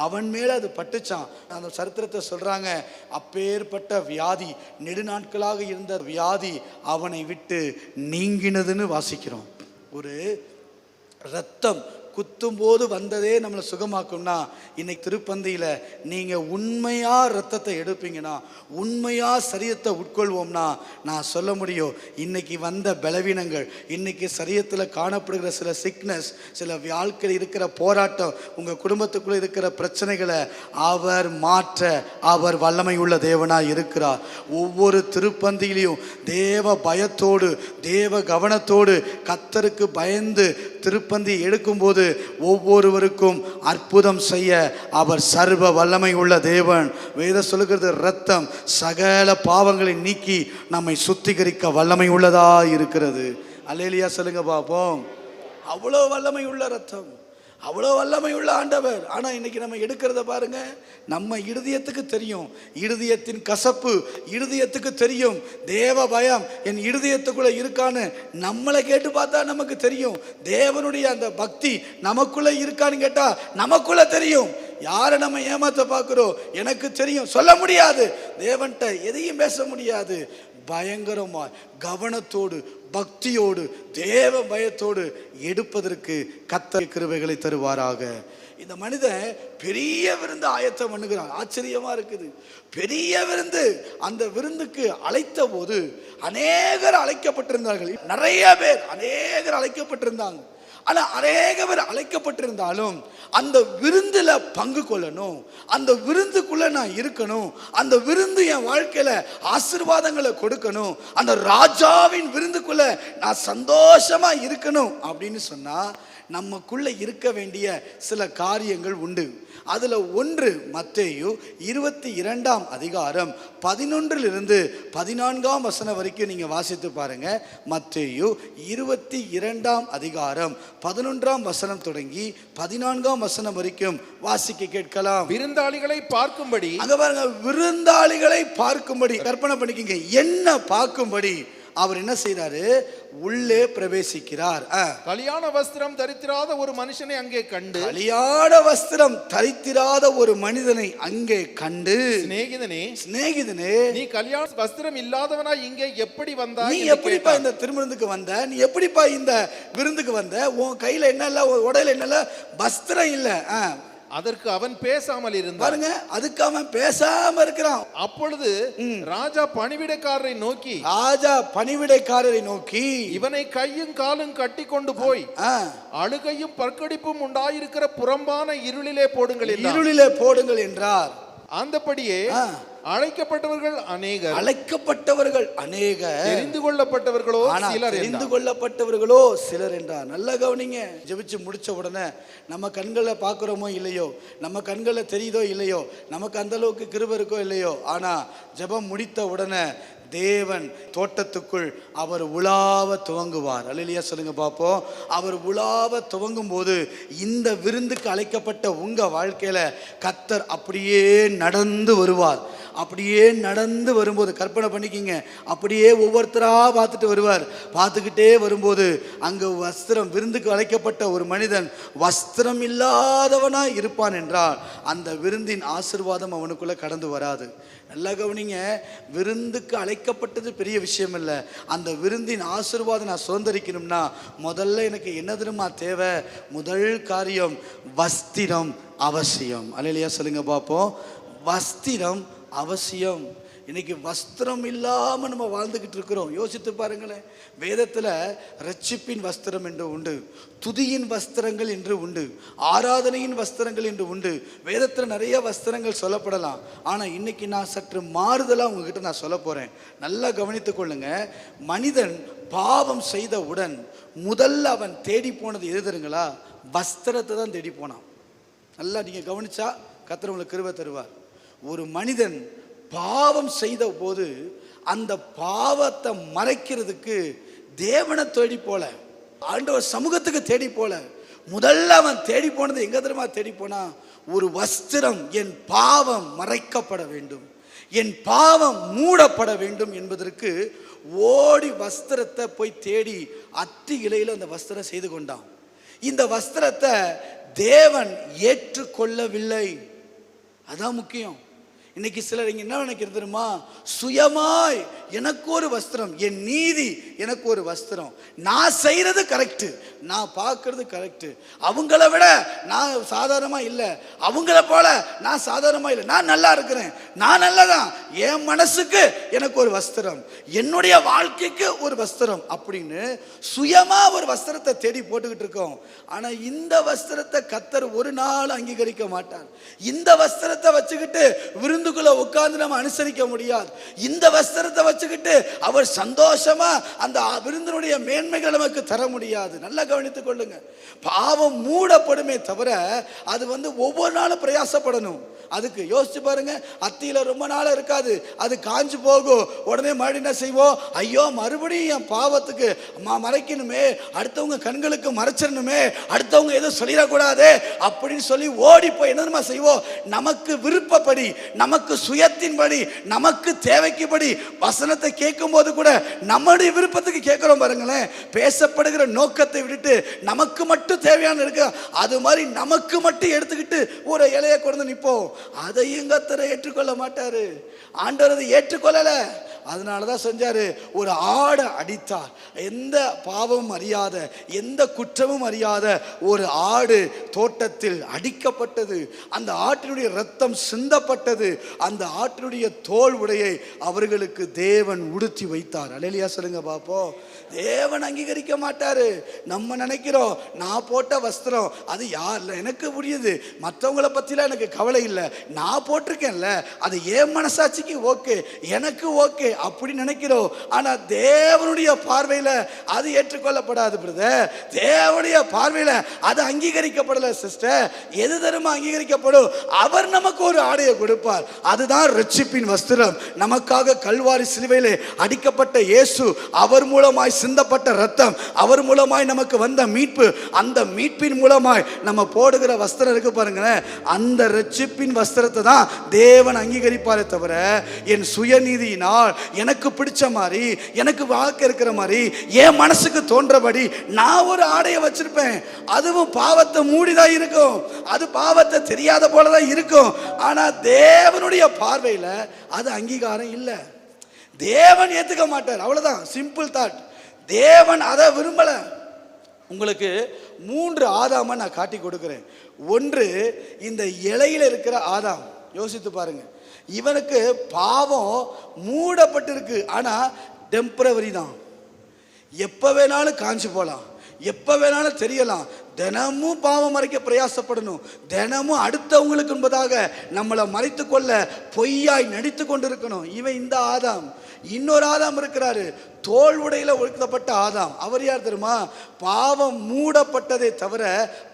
அவன் மேலே அது பட்டுச்சான். அந்த சரித்திரத்தை சொல்றாங்க, அப்பேற்பட்ட வியாதி, நெடுநாட்களாக இருந்த வியாதி அவனை விட்டு நீங்கினதுன்னு வாசிக்கிறோம். ஒரு ரத்தம் குத்தும் போது வந்ததே நம்மளை சுகமாக்கும்னா, இன்னைக்கு திருப்பந்தியில் நீங்கள் உண்மையாக ரத்தத்தை எடுப்பீங்கன்னா, உண்மையாக சரீரத்தை உட்கொள்வோம்னா, நான் சொல்ல முடியும், இன்னைக்கு வந்த பலவீனங்கள், இன்னைக்கு சரீரத்தில் காணப்படுகிற சில சிக்னஸ், சில வாழ்க்கையில் இருக்கிற போராட்டம், உங்கள் குடும்பத்துக்குள்ளே இருக்கிற பிரச்சனைகளை அவர் மாற்ற அவர் வல்லமை உள்ள தேவனாக இருக்கிறார். ஒவ்வொரு திருப்பந்தியிலையும் தேவ பயத்தோடு, தேவ கவனத்தோடு, கர்த்தருக்கு பயந்து திருப்பந்தி எடுக்கும்போது ஒவ்வொருவருக்கும் அற்புதம் செய்ய அவர் சர்வ வல்லமை உள்ள தேவன். வேதம் சொல்லுகிறது, இரத்தம் சகல பாவங்களை நீக்கி நம்மை சுத்திகரிக்க வல்லமை உள்ளதா இருக்கிறது. அல்லேலூயா சொல்லுங்க பாப்போம். அவ்வளோ வல்லமை உள்ள இரத்தம், அவ்வளோ வல்லமை உள்ள ஆண்டவர். ஆனால் இன்னைக்கு நம்ம எடுக்கிறத பாருங்க. நம்ம இருதயத்துக்கு தெரியும், இருதயத்தின் கசப்பு இருதயத்துக்கு தெரியும். தேவ பயம் என் இருதயத்துக்குள்ள இருக்கான்னு நம்மளை கேட்டு பார்த்தா நமக்கு தெரியும். தேவனுடைய அந்த பக்தி நமக்குள்ள இருக்கான்னு கேட்டா நமக்குள்ள தெரியும். யாரை நம்ம ஏமாத்த பார்க்கிறோம் எனக்கு தெரியும். சொல்ல முடியாது, தேவன்கிட்ட எதையும் பேச முடியாது. பயங்கரமாய் கவனத்தோடு பக்தியோடு தேவ பயத்தோடு எடுப்பதற்கு கர்த்தர் கிருபைகளை தருவாராக. இந்த மனிதன் பெரிய விருந்து ஆயத்தம் பண்ணுகிறான். ஆச்சரியமா இருக்குது. பெரிய விருந்து. அந்த விருந்துக்கு அழைத்த போது அநேகர் அழைக்கப்பட்டிருந்தார்கள். நிறைய பேர் அநேகர் அழைக்கப்பட்டிருந்தாங்க. ஆனா அநேக பேர் அழைக்கப்பட்டிருந்தாலும் அந்த விருந்துல பங்கு கொள்ளணும், அந்த விருந்துக்குள்ள நான் இருக்கணும், அந்த விருந்து என் வாழ்க்கையில ஆசீர்வாதங்களை கொடுக்கணும், அந்த ராஜாவின் விருந்துக்குள்ள நான் சந்தோஷமா இருக்கணும் அப்படின்னு சொன்னா நமக்குள்ள இருக்க வேண்டிய சில காரியங்கள் உண்டு. அதுல ஒன்று மத்தேயு 22ஆம் அதிகாரம் 11 14 வசனம் வரைக்கும் நீங்க வாசித்து பாருங்க. மத்தேயு 22ஆம் அதிகாரம் 11 வசனம் தொடங்கி 14 வசனம் வரைக்கும் வாசிக்க கேட்கலாம். விருந்தாளிகளை பார்க்கும்படி, அங்க பாருங்க, விருந்தாளிகளை பார்க்கும்படி. கற்பனை பண்ணிக்கங்க, என்ன பார்க்கும்படி அவர் என்ன செய்தாரு? உள்ளே பிரவேசிக்கிறார். கல்யாண வஸ்திரம் தரித்திராத ஒரு மனுஷனை அங்கே கண்டு, கல்யாண வஸ்திரம் தரித்திராத ஒரு மனிதனை அங்கே கண்டு, சிநேகிதனே நீ கல்யாண வஸ்திரம் இல்லாதவனா இங்கே எப்படி வந்தாய்? நீ எப்படிப்பா இந்த திருமணத்துக்கு வந்த? நீ எப்படிப்பா இந்த விருந்துக்கு வந்த? உன் கையில என்ன இல்ல, உடையில என்ன இல்ல, வஸ்திரம் இல்ல. அதற்கு அவன் பேசாமல் இருந்தான். பாருங்க, அதுக்கு அவன் பேசாம இருக்கிறான். அப்பொழுது ராஜா பணிவிடைக்காரரை நோக்கி இவனை கையும் காலும் கட்டி கொண்டு போய் அழுகையும் பற்கடிப்பும் உண்டாயிருக்கிற புறம்பான இருளிலே போடுங்கள் என்றார். அந்தபடியே அழைக்கப்பட்டவர்கள் அநேகர், தெரிந்து கொள்ளப்பட்டவர்களோ சிலர் என்றார். நல்ல கவனிங்க. ஜெபிச்சு முடிச்ச உடனே நம்ம கண்களை பார்க்கிறோமோ இல்லையோ, நம்ம கண்களை தெரியுதோ இல்லையோ, நமக்கு அந்த அளவுக்கு கிருபை இருக்கோ இல்லையோ, ஆனா ஜெபம் முடித்த உடனே தேவன் தோட்டத்துக்குள் அவர் உலாவ துவங்குவார். அல்லேலூயா சொல்லுங்க பாப்போம். அவர் உலாவ துவங்கும் போது இந்த விருந்துக்கு அழைக்கப்பட்ட உங்க வாழ்க்கையில கர்த்தர் அப்படியே நடந்து வருவார். அப்படியே நடந்து வரும்போது கற்பனை பண்ணிக்கிங்க, அப்படியே ஒவ்வொருத்தரா பார்த்துட்டு வருவார். பார்த்துக்கிட்டே வரும்போது அங்கு வஸ்திரம், விருந்துக்கு அழைக்கப்பட்ட ஒரு மனிதன் வஸ்திரம் இல்லாதவனா இருப்பான் என்றால் அந்த விருந்தின் ஆசீர்வாதம் அவனுக்குள்ள கடந்து வராது. நல்லா கவனிங்க. விருந்துக்கு அழைக்கப்பட்டது பெரிய விஷயம் இல்லை. அந்த விருந்தின் ஆசீர்வாதம் நான் சுதந்திரிக்கணும்னா முதல்ல எனக்கு என்ன தெரியுமா தேவை? முதல் காரியம் வஸ்திரம் அவசியம். அல்லேலூயா சொல்லுங்க பாப்போம். வஸ்திரம் அவசியம். இன்னைக்கு வஸ்திரம் இல்லாம நம்ம வாழ்ந்துகிட்டு இருக்கிறோம். யோசித்து பாருங்களேன். வேதத்துல ரட்சிப்பின் வஸ்திரம் என்று உண்டு, துதியின் வஸ்திரங்கள் என்று உண்டு, ஆராதனையின் வஸ்திரங்கள் என்று உண்டு. வேதத்துல நிறைய வஸ்திரங்கள் சொல்லப்படலாம். ஆனா இன்னைக்கு நான் சற்று மாறுதலா உங்ககிட்ட நான் சொல்ல போறேன். நல்லா கவனித்துக் கொள்ளுங்க. மனிதன் பாவம் செய்தவுடன் முதல்ல அவன் தேடி போனது எது தெரியுங்களா? வஸ்திரத்தை தான் தேடி போனான். நல்லா நீங்க கவனிச்சா கர்த்தர் உங்களுக்கு கிருபை தருவார். ஒரு மனிதன் பாவம் செய்த போது அந்த பாவத்தை மறைக்கிறதுக்கு தேவனை தேடி போல, ஆண்டவர் சமூகத்துக்கு தேடி போல, முதல்ல அவன் தேடி போனது எங்க தெரியுமா தேடி போனா? ஒரு வஸ்திரம். என் பாவம் மறைக்கப்பட வேண்டும், என் பாவம் மூடப்பட வேண்டும் என்பதற்கு ஓடி வஸ்திரத்தை போய் தேடி அத்தி இலையில அந்த வஸ்திரம் செய்து கொண்டான். இந்த வஸ்திரத்தை தேவன் ஏற்றுக்கொள்ளவில்லை. அதான் முக்கியம். இன்னைக்கு சிலர் இங்க என்ன நினைக்கிறது தெரியுமா? சுயமாய் எனக்கு ஒரு வஸ்திரம், என் நீதி எனக்கு ஒரு வஸ்திரம், நான் செய்யறது கரெக்ட், நான் பார்க்கறது கரெக்ட், அவங்கள விட நான் சாதாரணமா இல்லை, அவங்கள போல நான் சாதாரணமா இல்லை, நான் நல்லா இருக்கிறேன், நான் நல்லதான், என் மனசுக்கு எனக்கு ஒரு வஸ்திரம், என்னுடைய வாழ்க்கைக்கு ஒரு வஸ்திரம் அப்படின்னு சுயமா ஒரு வஸ்திரத்தை தேடி போட்டுக்கிட்டு இருக்கோம். ஆனா இந்த வஸ்திரத்தை கர்த்தர் ஒரு நாள் அங்கீகரிக்க மாட்டார். இந்த வஸ்திரத்தை வச்சுக்கிட்டு விருந்துக்குள்ள உட்கார்ந்து நம்ம அனுசரிக்க முடியாது. இந்த வஸ்திரத்தை வச்சுக்கிட்டு அவர் சந்தோஷமா அந்த விருந்தினுடைய மேன்மைகளை நமக்கு தர முடியாது. நல்லா கவனித்துக் கொள்ளுங்க. பாவம் மூடப்படுமே தவிர அது ஒவ்வொரு நாளும் பிரயாசப்படணும். அதுக்கு யோசிச்சு பாருங்க. அத்தியில ரொம்ப நாள் இருக்காது, அது காஞ்சு போகும். உடனே மறுபடியும் என்ன செய்வோம்? ஐயோ மறுபடியும் என் பாவத்துக்கு மறைக்கணுமே, அடுத்தவங்க கண்களுக்கு மறைச்சிடணுமே, அடுத்தவங்க எதுவும் சொல்லிடக்கூடாது அப்படின்னு சொல்லி ஓடி போய் என்ன செய்வோம்? நமக்கு விருப்பப்படி, நமக்கு சுயத்தின்படி, நமக்கு தேவைக்குபடி வசனத்தை கேட்கும் போது கூட நம்முடைய விருப்பத்துக்கு கேட்கிறோம் பாருங்களேன். பேசப்படுகிற நோக்கத்தை விட்டுட்டு நமக்கு மட்டும் தேவையான இருக்கு, அது மாதிரி நமக்கு மட்டும் எடுத்துக்கிட்டு ஒரு இலையை கொண்டு நிற்போம். அதையும் கர்த்தர் ஏற்றுக்கொள்ள மாட்டாரு. ஆண்டவர் அதை ஏற்றுக்கொள்ளல. அதனாலதான் செஞ்சாரு, ஒரு ஆடை அடித்தார். எந்த பாவமும் அறியாத, எந்த குற்றமும் அறியாத ஒரு ஆடு தோட்டத்தில் அடிக்கப்பட்டது. அந்த ஆட்டினுடைய இரத்தம் சிந்தப்பட்டது. அந்த ஆட்டினுடைய தோல் உடையை அவர்களுக்கு தேவன் உடுத்தி வைத்தார். அல்லேலூயா சொல்லுங்க பாப்போம். தேவன் அங்கீகரிக்க மாட்டாரு. நம்ம நினைக்கிறோம், நான் போட்ட வஸ்திரம் அது யார், எனக்கு புரியுது, மற்றவங்களை பத்திலாம் எனக்கு கவலை இல்லை, நான் போட்டிருக்கேன்ல, அது என் மனசாட்சிக்கு ஓகே, எனக்கு ஓகே அப்படி நினைக்கிறோம். ஆனா தேவனுடைய பார்வையில அது ஏற்றுக்கொள்ளப்படாது பிரதர். தேவனுடைய பார்வையில அது அங்கீகரிக்கப்படல சிஸ்டர். எது தருமா அங்கீகரிக்கப்படும்? அவர் நமக்கு ஒரு ஆடையை கொடுப்பார். அதுதான் ரட்சிப்பின் வஸ்திரம். நமக்காக கல்வாரி சிலுவையிலே அடிக்கப்பட்ட இயேசு, அவர் மூலமாய் சிந்தப்பட்ட ரத்தம், அவர் மூலமாய் நமக்கு வந்த மீட்பு, அந்த மீட்பின் மூலமாய் நம்ம போடுகிற வஸ்திரம் இருக்கு பாருங்களேன், அந்த ரட்சிப்பின் வஸ்திரத்தை தான் தேவன் அங்கீகரிப்பாரே தவிர, என் சுயநீதியினால் எனக்கு பிடிச்ச மாதிரி, எனக்கு வாக்கு இருக்கிற மாதிரி, என் மனசுக்கு தோன்றபடி நான் ஒரு ஆடையை வச்சிருப்பேன். அதுவும் பாவத்தை மூடிதான் இருக்கும், அது பாவத்தை தெரியாத போலதான் இருக்கும். ஆனா தேவனுடைய பார்வையில அது அங்கீகாரம் இல்லை. தேவன் ஏத்துக்க மாட்டார். அவ்வளவுதான், சிம்பிள் தாட். தேவன் அதை விரும்பல. உங்களுக்கு 3 ஆதாம நான் காட்டி கொடுக்கிறேன். ஒன்று, இந்த இலையில இருக்கிற ஆதாம். யோசித்து பாருங்க, இவனுக்கு பாவம் மூடப்பட்டிருக்கு. ஆனா டெம்பரவரி தான், எப்ப வேணாலும் காஞ்சு போலாம், எப்ப வேணாலும் தெரியலாம். தினமும் பாவம் மறைக்க பிரயாசப்படணும், தினமும் அடுத்தவங்களுக்கு என்பதாக நம்மளை மறைத்து கொள்ள பொய்யாய் நடித்து கொண்டிருக்கணும். இவன் இந்த ஆதாம். இன்னொரு ஆதாம் இருக்கிறாரு, தோல் உடையில ஒழுக்கப்பட்ட ஆதாம். அவர் யார் தெரியுமா? பாவம் மூடப்பட்டதே தவிர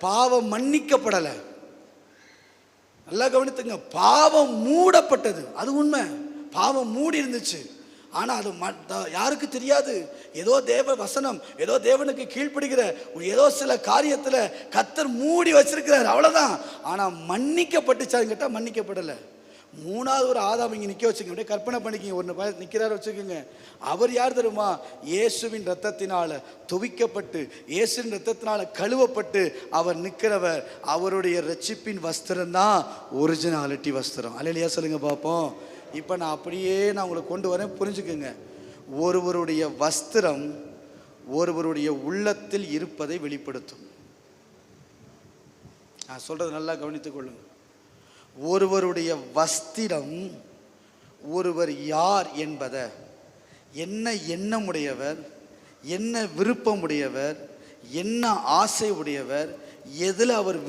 பாவம் மன்னிக்கப்படலை. நல்லா கவனித்துங்க, பாவம் மூடப்பட்டது, அது உண்மை. பாவம் மூடி இருந்துச்சு, ஆனா அது யாருக்கு தெரியாது. ஏதோ தேவ வசனம், ஏதோ தேவனுக்கு கீழ்ப்படுகிற ஏதோ சில காரியத்துல கர்த்தர் மூடி வச்சிருக்கிறார், அவ்வளவுதான். ஆனா மன்னிக்கப்பட்டுச்சான்னு கேட்டா மன்னிக்கப்படலை. 3வது ஒரு ஆதாம் இங்க நிக்க வச்சுங்க. அப்படியே கற்பனை பண்ணிக்கிங்க, ஒரு நிக்கிறாரு வச்சுக்கோங்க. அவர் யார் தெரியுமா? இயேசுவின் ரத்தத்தினால துவிக்கப்பட்டு, இயேசுவின் ரத்தத்தினால கழுவப்பட்டு அவர் நிற்கிறவர். அவருடைய ரட்சிப்பின் வஸ்திரம் தான் ஒரிஜினாலிட்டி வஸ்திரம். அல்லேலூயா சொல்லுங்க பாப்போம். இப்போ நான் அப்படியே உங்களுக்கு கொண்டு வரேன், புரிஞ்சுக்குங்க. ஒருவருடைய வஸ்திரம் ஒருவருடைய உள்ளத்தில் இருப்பதை வெளிப்படுத்தும். நான் சொல்றது நல்லா கவனித்துக் கொள்ளுங்க. ஒருவருடைய வஸ்திரம் ஒருவர் யார் என்பதை, என்ன எண்ணமுடையவர், என்ன விருப்பமுடையவர், என்ன ஆசை உடையவர், எதில் அவர்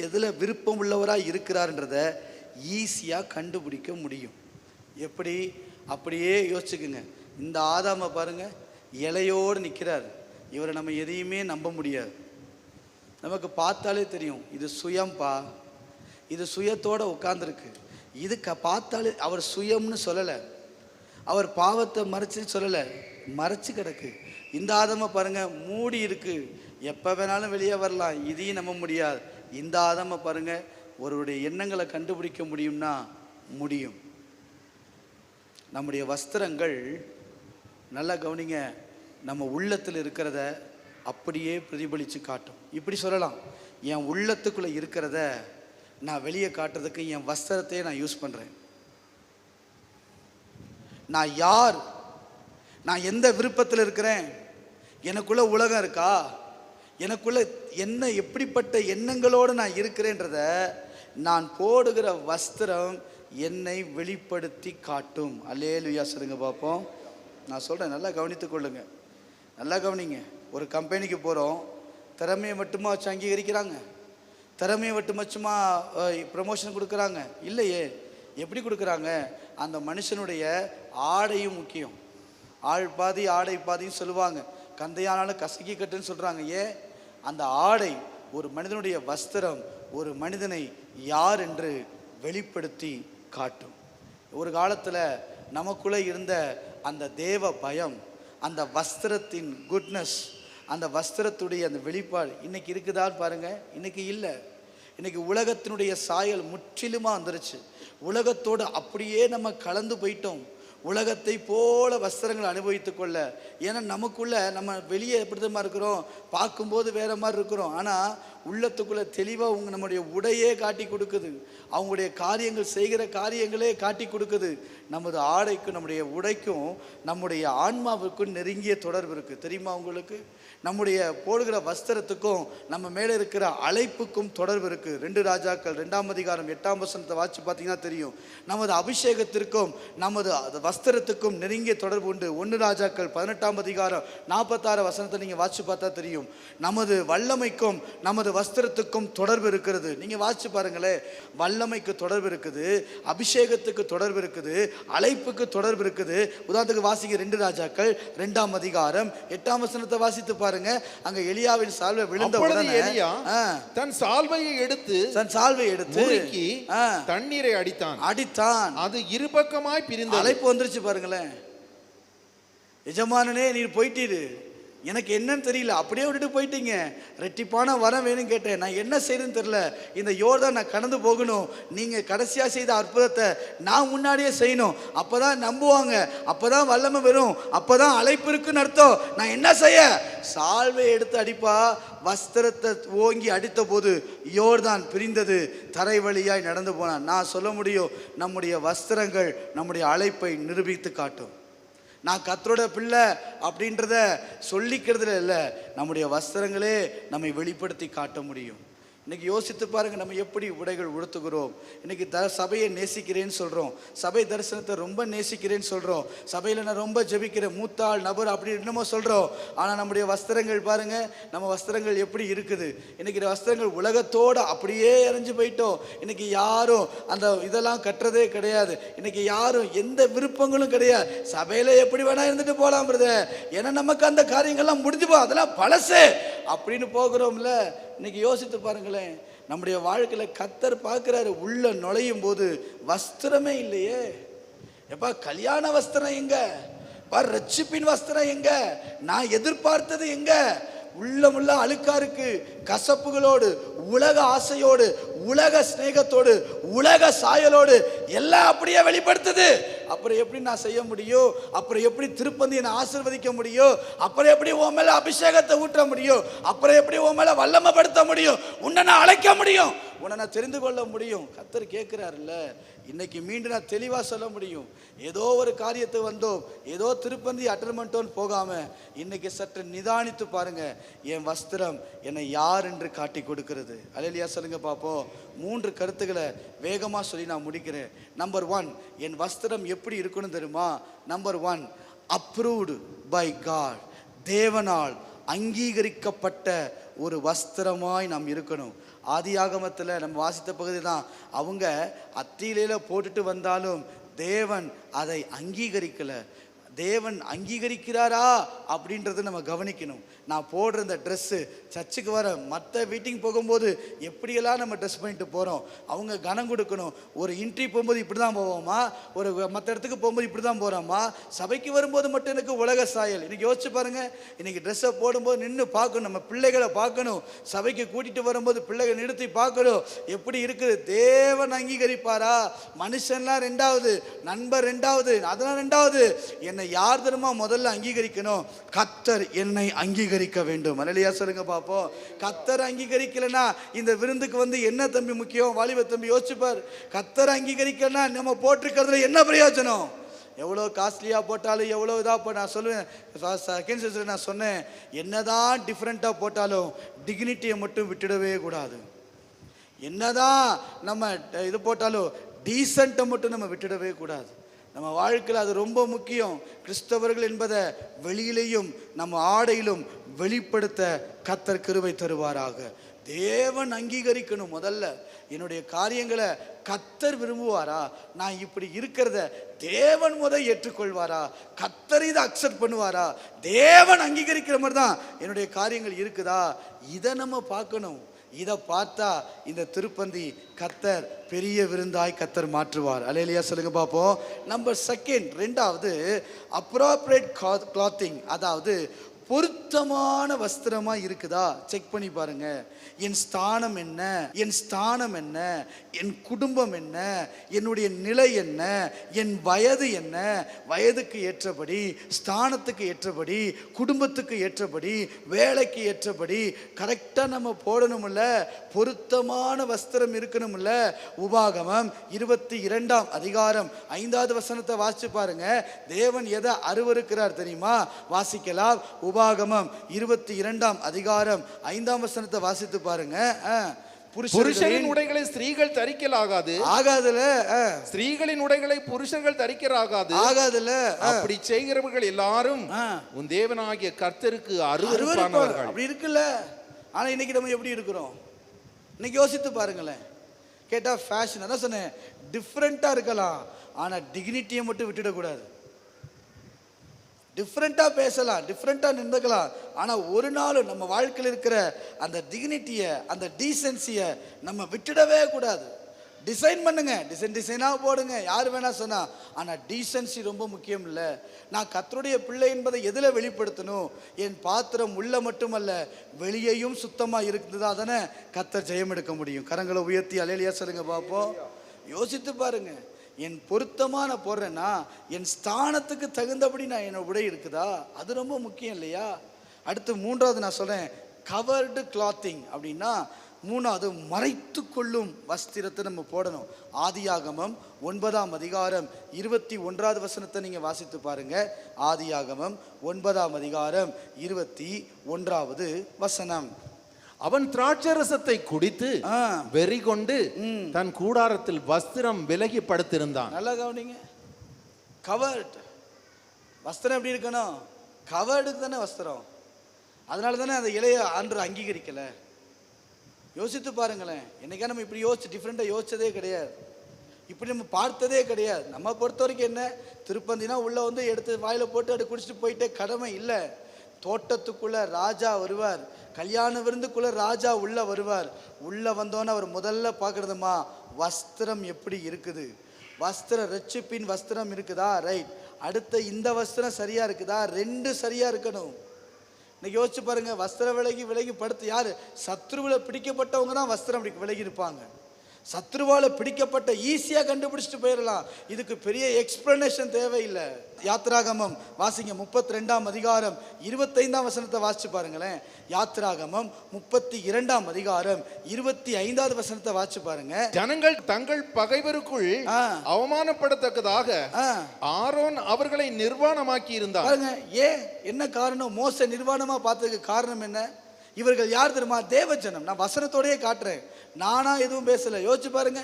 எதில் விருப்பம் உள்ளவராக இருக்கிறார்ன்றத ஈஸியாக கண்டுபிடிக்க முடியும். எப்படி? அப்படியே யோசிச்சுக்குங்க. இந்த ஆதாமை பாருங்க, இலையோடு நிற்கிறார். இவரை நம்ம எதையுமே நம்ப முடியாது. நமக்கு பார்த்தாலே தெரியும், இது சுயம்பா, இது சுயத்தோடு உட்கார்ந்துருக்கு. இது பார்த்தாலே அவர் சுயம்னு சொல்லலை, அவர் பாவத்தை மறைச்சு சொல்லலை, மறைச்சு கிடக்கு. இந்த ஆதாமை பாருங்க, மூடி இருக்கு, எப்போ வேணாலும் வெளியே வரலாம், இதையும் நம்ப முடியாது. இந்த ஆதாமை பாருங்க, ஒருவருடைய எண்ணங்களை கண்டுபிடிக்க முடியும்னா முடியும். நம்முடைய வஸ்திரங்கள், நல்லா கவனிங்க, நம்ம உள்ளத்தில் இருக்கிறத அப்படியே பிரதிபலித்து காட்டும். இப்படி சொல்லலாம், என் உள்ளத்துக்குள்ளே இருக்கிறத நான் வெளியே காட்டுறதுக்கு என் வஸ்திரத்தையே நான் யூஸ் பண்ணுறேன். நான் யார், நான் எந்த விருப்பத்தில் இருக்கிறேன், எனக்குள்ள உலகம் இருக்கா, எனக்குள்ள என்ன எப்படிப்பட்ட எண்ணங்களோடு நான் இருக்கிறேன்றத நான் போடுகிற வஸ்திரம் என்னை வெளிப்படுத்தி காட்டும். அல்லேலூயா சொல்லுங்க பார்ப்போம். நான் சொல்கிறேன், நல்லா கவனித்து கொள்ளுங்க, நல்லா கவனிங்க. ஒரு கம்பெனிக்கு போகிறோம், திறமையை மட்டுமா வச்சு அங்கீகரிக்கிறாங்க? திறமையை மட்டுமா ப்ரமோஷன் கொடுக்குறாங்க? இல்லையே. எப்படி கொடுக்குறாங்க? அந்த மனுஷனுடைய ஆடையும் முக்கியம். ஆள் பாதி ஆடை பாதின்னு சொல்லுவாங்க. கந்தையானாலும் கசக்கி கட்டுன்னு சொல்கிறாங்க. ஏன்? அந்த ஆடை, ஒரு மனிதனுடைய வஸ்திரம் ஒரு மனிதனை யார் என்று வெளிப்படுத்தி காட்டும். ஒரு காலத்தில் நமக்குள்ளே இருந்த அந்த தேவ பயம், அந்த வஸ்திரத்தின் குட்னஸ், அந்த வஸ்திரத்துடைய அந்த வெளிப்பாடு இன்னைக்கு இருக்குதான்னு பாருங்க. இன்னைக்கு இல்லை. இன்னைக்கு உலகத்தினுடைய சாயல் முற்றிலுமாக வந்துருச்சு. உலகத்தோடு அப்படியே நம்ம கலந்து போயிட்டோம். உலகத்தை போல வஸ்திரங்களை அனுபவித்து கொள்ள. ஏன்னா நமக்குள்ள நம்ம வெளியே எப்படி தான் இருக்கிறோம், பார்க்கும்போது வேற மாதிரி இருக்கிறோம், ஆனால் உள்ளத்துக்குள்ள தெளிவாக நம்முடைய உடையே காட்டி கொடுக்குது. அவங்களுடைய காரியங்கள் செய்கிற காரியங்களே காட்டி கொடுக்குது. நமது ஆடைக்கும் நம்முடைய உடைக்கும் நம்முடைய ஆன்மாவுக்கும் நெருங்கிய தொடர்பு இருக்குது. தெரியுமா உங்களுக்கு? நம்முடைய போடுகிற வஸ்திரத்துக்கும் நம்ம மேலே இருக்கிற அழைப்புக்கும் தொடர்பு இருக்குது. 2 ராஜாக்கள் 2ஆம் அதிகாரம் 8ஆம் வசனத்தை வாட்சி பார்த்தீங்கன்னா தெரியும். நமது அபிஷேகத்திற்கும் நமது வஸ்திரத்துக்கும் நெருங்கிய தொடர்பு உண்டு. 1 ராஜாக்கள் 18ஆம் அதிகாரம் 46 வசனத்தை நீங்கள் வாட்சி பார்த்தா தெரியும். நமது வல்லமைக்கும் நமது வஸ்திரத்துக்கும் தொடர்பு இருக்கிறது. நீங்கள் வாட்சி பாருங்களேன். வல்லமைக்கு தொடர்பு இருக்குது, அபிஷேகத்துக்கு தொடர்பு இருக்குது, அழைப்புக்கு தொடர்பு இருக்குது. உதாரணத்துக்கு வாசிக்க 2 ராஜாக்கள் 2ஆம் அதிகாரம் 8ஆம் வசனத்தை வாசித்து பாருங்க. அங்க எலியாவின் சால்வை விழுந்த உடனே எலியா தன் சால்வையை எடுத்து முறுக்கி தண்ணீரை அடித்தான். அது இருபக்கமாய் பிரிந்தது. அழைப்பு வந்துருச்சு பாருங்களேன். எஜமானனே நீர் போயிட்டீரு, எனக்கு என்னன்னு தெரியல, அப்படியே விட்டுட்டு போயிட்டீங்க. ரெட்டிப்பான வரம் வேணும்னு கேட்டேன், நான் என்ன செய்யறதுன்னு தெரியல. இந்த யோர்தான் நான் கடந்து போகணும். நீங்க கடைசியா செய்த அற்புதத்தை நான் முன்னாடியே செய்யணும். அப்பதான் நம்புவாங்க, அப்பதான் வல்லமை வரும், அப்பதான் அழைப்பு இருக்குன்னு அர்த்தம். நான் என்ன செய்ய? சால்வை எடுத்து அடிப்பா. வஸ்திரத்தை ஓங்கி அடித்த போது யோர்தான் பிரிந்தது. தரை வழியாய் நடந்து போனான். நான் சொல்ல முடியும், நம்முடைய வஸ்திரங்கள் நம்முடைய அழைப்பை நிரூபித்து காட்டும். நான் கர்த்தரோட பிள்ளை அப்படின்றத சொல்லிக்கிறதுல இல்லை, நம்முடைய வஸ்திரங்களே நம்மை வெளிப்படுத்தி காட்ட முடியும். இன்னைக்கு யோசித்து பாருங்க, நம்ம எப்படி உடைகள் உடுத்துகிறோம். இன்னைக்கு சபையை நேசிக்கிறேன்னு சொல்றோம், சபை தரிசனத்தை ரொம்ப நேசிக்கிறேன்னு சொல்றோம், சபையில நான் ரொம்ப ஜெபிக்கிறேன், மூத்தாள் நபர் அப்படி என்னமோ சொல்றோம். ஆனா நம்முடைய வஸ்திரங்கள் பாருங்க, நம்ம வஸ்திரங்கள் எப்படி இருக்குது. இன்னைக்கு வஸ்திரங்கள் உலகத்தோட அப்படியே இறஞ்சு போயிட்டோம். இன்னைக்கு யாரும் அந்த இதெல்லாம் கட்டுறதே கிடையாது. இன்னைக்கு யாரும் எந்த விருப்பங்களும் கிடையாது. சபையில எப்படி வேணா இருந்துட்டு போலாம் பிரதர், ஏன்னா நமக்கு அந்த காரியங்கள்லாம் முடிஞ்சு போ, அதெல்லாம் பழசு அப்படின்னு போகிறோம்ல. இன்னைக்கு யோசித்து பாருங்களேன், நம்முடைய வாழ்க்கையில கர்த்தர் பார்க்கிறாரு. உள்ள நுழையும் போது வஸ்திரமே இல்லையே. எப்பா கல்யாண வஸ்திரம் எங்க? ரட்சிப்பின் வஸ்திரம் எங்க? நான் எதிர்பார்த்தது எங்க? உள்ளமுள்ள அழுக்கா இருக்கு, கசப்புகளோடு, உலக ஆசையோடு, உலக சிநேகத்தோடு, உலக சாயலோடு எல்லாம் அப்படியே வெளிப்படுத்துது. அப்புறம் எப்படி நான் செய்ய முடியும்? அப்புறம் எப்படி திருப்பந்தி நான் ஆசீர்வதிக்க முடியும்? அப்புறம் எப்படி உன் மேல அபிஷேகத்தை ஊற்ற முடியும்? அப்புறம் எப்படி உன் மேல வல்லமைப்படுத்த முடியும்? உன்னை நான் அழைக்க முடியும், உன்னை நான் தெரிந்து கொள்ள முடியும். கர்த்தர் கேட்கிறாருல்ல. இன்னைக்கு மீண்டும் நான் தெளிவா சொல்ல முடியும். ஏதோ ஒரு காரியத்தை வந்தோம், ஏதோ திருப்பந்தி அட்டெண்ட் பண்ணிட்டோன்னு போகாம இன்னைக்கு சற்று நிதானித்து பாருங்க, என் வஸ்திரம் என்னை யார் என்று காட்டி கொடுக்கிறது. அல்லேலூயா சொல்லுங்க பாப்போம். 3 கருத்துக்களை வேகமா சொல்லி நான் முடிக்கிறேன். நம்பர் 1, என் வஸ்திரம் எப்படி இருக்கணும் தெரியுமா? நம்பர் 1, அப்ரூவ்டு பை காட், தேவனால் அங்கீகரிக்கப்பட்ட ஒரு வஸ்திரமாய் நாம் இருக்கணும். ஆதியாகமத்தில் நம்ம வாசித்த பகுதி தான். அவங்க அத்தியில போட்டுட்டு வந்தாலும் தேவன் அதை அங்கீகரிக்கலை. தேவன் அங்கீகரிக்கிறாரா அப்படின்றத நம்ம கவனிக்கணும். நான் போடுற இந்த ட்ரெஸ்ஸு, சர்ச்சுக்கு வர மற்ற மீட்டிங் போகும்போது எப்படியெல்லாம் நம்ம ட்ரெஸ் பண்ணிட்டு போகிறோம், அவங்க கனம் கொடுக்கணும். ஒரு இன்ட்ரி போகும்போது இப்படி தான் போவோமா, ஒரு மற்ற இடத்துக்கு போகும்போது இப்படி தான் போகிறோமா, சபைக்கு வரும்போது மட்டும் எனக்கு உலக சாயல். இன்றைக்கி யோசிச்சு பாருங்கள், இன்றைக்கி ட்ரெஸ்ஸை போடும்போது நின்று பார்க்கணும், நம்ம பிள்ளைகளை பார்க்கணும், சபைக்கு கூட்டிகிட்டு வரும்போது பிள்ளைகளை நிறுத்தி பார்க்கணும் எப்படி இருக்குது. தேவன் அங்கீகரிப்பாரா? மனுஷன்லாம் 2வது, நண்பர் 2வது, அதெல்லாம் 2வது. என்னை யார் தெரியுமா முதல்ல அங்கீகரிக்கணும்? கர்த்தர் என்னை அங்கீகரிக்க வேண்டும். அல்லேலூயா சொல்லுங்க பாப்போம். கர்த்தர் அங்கீகரிக்கலனா இந்த விருந்துக்கு வந்து என்ன தம்பி முக்கியம்? வாலிப தம்பி யோசிச்சுப்பார். கர்த்தர் அங்கீகரிக்கலனா நம்ம போட்டிருக்கிறதுல என்ன பிரயோஜனம்? எவ்வளோ காஸ்ட்லியாக போட்டாலும், எவ்வளோ இதாக நான் சொல்லுவேன், செகண்ட் செஷனில் நான் சொன்னேன், என்னதான் டிஃப்ரெண்ட்டாக போட்டாலும் டிக்னிட்டியை மட்டும் விட்டுடவே கூடாது. என்னதான் நம்ம இது போட்டாலும் டீசெண்ட்டை மட்டும் நம்ம விட்டுடவே கூடாது. நம்ம வாழ்க்கையில் அது ரொம்ப முக்கியம். கிறிஸ்தவர்கள் என்பதை வெளியிலையும் நம்ம ஆடையிலும் வெளிப்படுத்த கர்த்தர் கிருபை தருவாராக. தேவன் அங்கீகரிக்கணும். முதல்ல என்னுடைய காரியங்களை கர்த்தர் விரும்புவாரா? நான் இப்படி இருக்கிறத தேவன் ஏற்றுக்கொள்வாரா? கர்த்தர் இதை அக்செப்ட் பண்ணுவாரா? தேவன் அங்கீகரிக்கிற மாதிரி தான் என்னுடைய காரியங்கள் இருக்குதா? இதை நம்ம பார்க்கணும். இதை பார்த்தா இந்த திருப்பந்தி கர்த்தர் பெரிய விருந்தாய் கர்த்தர் மாற்றுவார். அல்லேலூயா சொல்லுங்க பாப்போம். நம்பர் 2, 2வது அப்ரோப்ரியேட் கிளாத்திங், அதாவது பொருத்தமான வஸ்திரமா இருக்குதா செக் பண்ணி பாருங்க. என் ஸ்தானம் என்ன, என் ஸ்தானம் என்ன, என் குடும்பம் என்ன, என்னுடைய நிலை என்ன, என் வயது என்ன, வயதுக்கு ஏற்றபடி, ஸ்தானத்துக்கு ஏற்றபடி, குடும்பத்துக்கு ஏற்றபடி, வேலைக்கு ஏற்றபடி கரெக்டாக நம்ம போடணும்ல. பொருத்தமான வஸ்திரம் இருக்கணும்ல. உபாகமம் 22ஆம் அதிகாரம் 5வது வசனத்தை வாசிச்சு பாருங்க. தேவன் எதை அருவருக்கிறார் தெரியுமா? வாசிக்கலாம். உபாகமம் 22ஆம் அதிகாரம் 5ஆம் வசனத்தை வாசித்து பாருங்க. புருஷரின் உடைகளை ஸ்திரீகள் தரிக்கலாகாது. ஆகாதுல. ஸ்திரீகளின் உடைகளை புருஷர்கள் தரிக்கலாகாது. ஆகாதுல. அப்படி செய்கிறவர்கள் எல்லாரும் உன் தேவனாகிய கர்த்தருக்கு அருவருப்பானவர்கள். அப்படி இருக்குல்ல. ஆனா இன்னைக்கு நம்ம எப்படி இருக்கிறோம்? இன்னைக்கு யோசித்து பாருங்களேன். கேட்டா ஃபேஷன், அதான் சொன்னேன், டிஃப்ரெண்டா இருக்கலாம், ஆனா டிக்னிட்டியை மட்டும் விட்டுடக்கூடாது. டிஃப்ரெண்ட்டாக பேசலாம், டிஃப்ரெண்ட்டாக நின்றுக்கலாம், ஆனால் ஒரு நாள் நம்ம வாழ்க்கையில் இருக்கிற அந்த டிக்னிட்டியை, அந்த டீசென்சியை நம்ம விட்டுடவே கூடாது. டிசைன் பண்ணுங்க, டிசைனாக போடுங்க, யார் வேணா சொன்னா, ஆனால் டீசென்சி ரொம்ப முக்கியம் இல்லை. நான் கர்த்தருடைய பிள்ளை என்பதை எதில் வெளிப்படுத்தணும்? என் பாத்திரம் உள்ள மட்டுமல்ல வெளியையும் சுத்தமாக இருக்குதுதான், அதனை கர்த்தர் ஜெயம் எடுக்க முடியும். கரங்களை உயர்த்தி அல்லேலூயா சொல்லுங்க பார்ப்போம். யோசித்து பாருங்க. என் பொருத்தமாக நான் போடுறேன்னா என் ஸ்தானத்துக்கு தகுந்தபடி நான் என்னோட உடை இருக்குதா? அது ரொம்ப முக்கியம் இல்லையா? அடுத்து 3வது நான் சொல்கிறேன், கவர்டு கிளாத்திங். அப்படின்னா 3வது மறைத்து கொள்ளும் வஸ்திரத்தை நம்ம போடணும். ஆதியாகமம் 9ஆம் அதிகாரம் 21வது வசனத்தை நீங்கள் வாசித்து பாருங்க. ஆதியாகமம் 9ஆம் அதிகாரம் 21வது வசனம். அவன் திராட்சரசத்தை குடித்து வெறி கொண்டு தன் கூடாரத்தில் வஸ்திரம் விலகி படுத்திருந்தான். நல்லா கவனிங்க. கவர்ட் வஸ்திரம் எப்படி இருக்கணும்? கவர்டு தானே வஸ்திரம். அதனால தானே அந்த இளைய ஆண்டு அங்கீகரிக்கல. யோசித்து பாருங்களேன். என்னைக்கா நம்ம இப்படி யோசிச்சு டிஃப்ரெண்டாக யோசிச்சதே கிடையாது, இப்படி நம்ம பார்த்ததே கிடையாது. நம்ம பொறுத்த வரைக்கும் என்ன, திருப்பந்தினா உள்ள வந்து எடுத்து வாயில போட்டு அப்படி குடிச்சிட்டு போயிட்டே கடமை இல்லை. தோட்டத்துக்குள்ள ராஜா வருவார், கல்யாண விருந்துக்குள்ள ராஜா உள்ள வருவார். உள்ள வந்தோன்னு அவர் முதல்ல பார்க்கறதுமா வஸ்திரம் எப்படி இருக்குது, வஸ்திரம் ரட்சிப்பின் வஸ்திரம் இருக்குதா, ரைட். அடுத்த இந்த வஸ்திரம் சரியா இருக்குதா, 2 சரியா இருக்கணும். இன்னைக்கு யோசிச்சு பாருங்க. வஸ்திரம் விலகி படுத்து யாரு? சத்ருவில் பிடிக்கப்பட்டவங்க தான் வஸ்திரம் அப்படி விலகி இருப்பாங்க. சத்ருவால பிடிக்கப்பட்ட ஈஸியாக கண்டுபிடிச்சிட்டு போயிடலாம். இதுக்கு பெரிய எக்ஸ்பிளனேஷன் தேவையில்லை. யாத்ராகமம் வாசிங்க 32ஆம் அதிகாரம் 25ஆம் வசனத்தை வாசிச்சு பாருங்களேன். யாத்ராகமம் 32ஆம் அதிகாரம் 25வது வசனத்தை வாசிச்சு பாருங்க. ஜனங்கள் தங்கள் பகைவருக்குள் அவமானப்படத்தக்கதாக ஆரோன் அவர்களை நிர்வாணமாக்கி இருந்தார். பாருங்க, ஏன் என்ன காரணம்? மோசே நிர்வாணமா பார்த்ததுக்கு காரணம் என்ன? இவர்கள் யார் தெரியுமா? தேவஜனம். நான் வசனத்தோடயே காட்டுறேன், நானா எதுவும் பேசல. யோசிச்சு பாருங்க,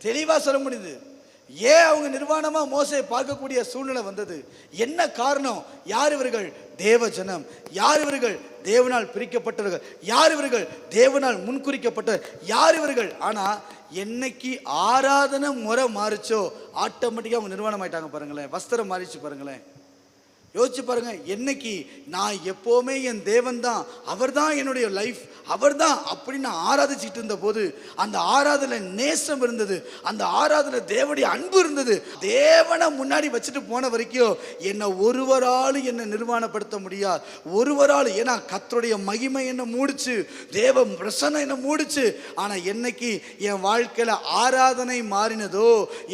தெளிவா சொல்ல முடியுது. ஏன் அவங்க நிர்வாணமா மோசே பார்க்கக்கூடிய சூழ்நிலை வந்தது? என்ன காரணம்? யார் இவர்கள்? தேவஜனம். யார் இவர்கள்? தேவனால் பிரிக்கப்பட்டவர்கள். யார் இவர்கள்? தேவனால் முன்குறிக்கப்பட்டவர். யார் இவர்கள்? ஆனா என்னைக்கு ஆராதனை முறை மாறிச்சோ ஆட்டோமேட்டிக்கா அவங்க நிர்வாணம் ஆயிட்டாங்க. பாருங்களேன், வஸ்திரம் மாறிச்சு. பாருங்களேன், யோசிச்சு பாருங்க. என்னைக்கு நான் எப்போவுமே என் தேவன் தான், அவர் தான் என்னுடைய லைஃப், அவர் தான் அப்படின்னு நான் ஆராதிச்சுட்டு இருந்த போது அந்த ஆராதனை நேசம் இருந்தது, அந்த ஆராதனை தேவனுடைய அன்பு இருந்தது. தேவனை முன்னாடி வச்சுட்டு போன வரைக்கும் என்னை ஒருவரால் என்னை நிர்வாணப்படுத்த முடியாது. ஒருவரால், ஏன்னா கர்த்தருடைய மகிமை என்னை மூடிச்சு, தேவ பிரசன்னம் என்னை மூடிச்சு. ஆனால் என்னைக்கு என் வாழ்க்கையில் ஆராதனை மாறினதோ,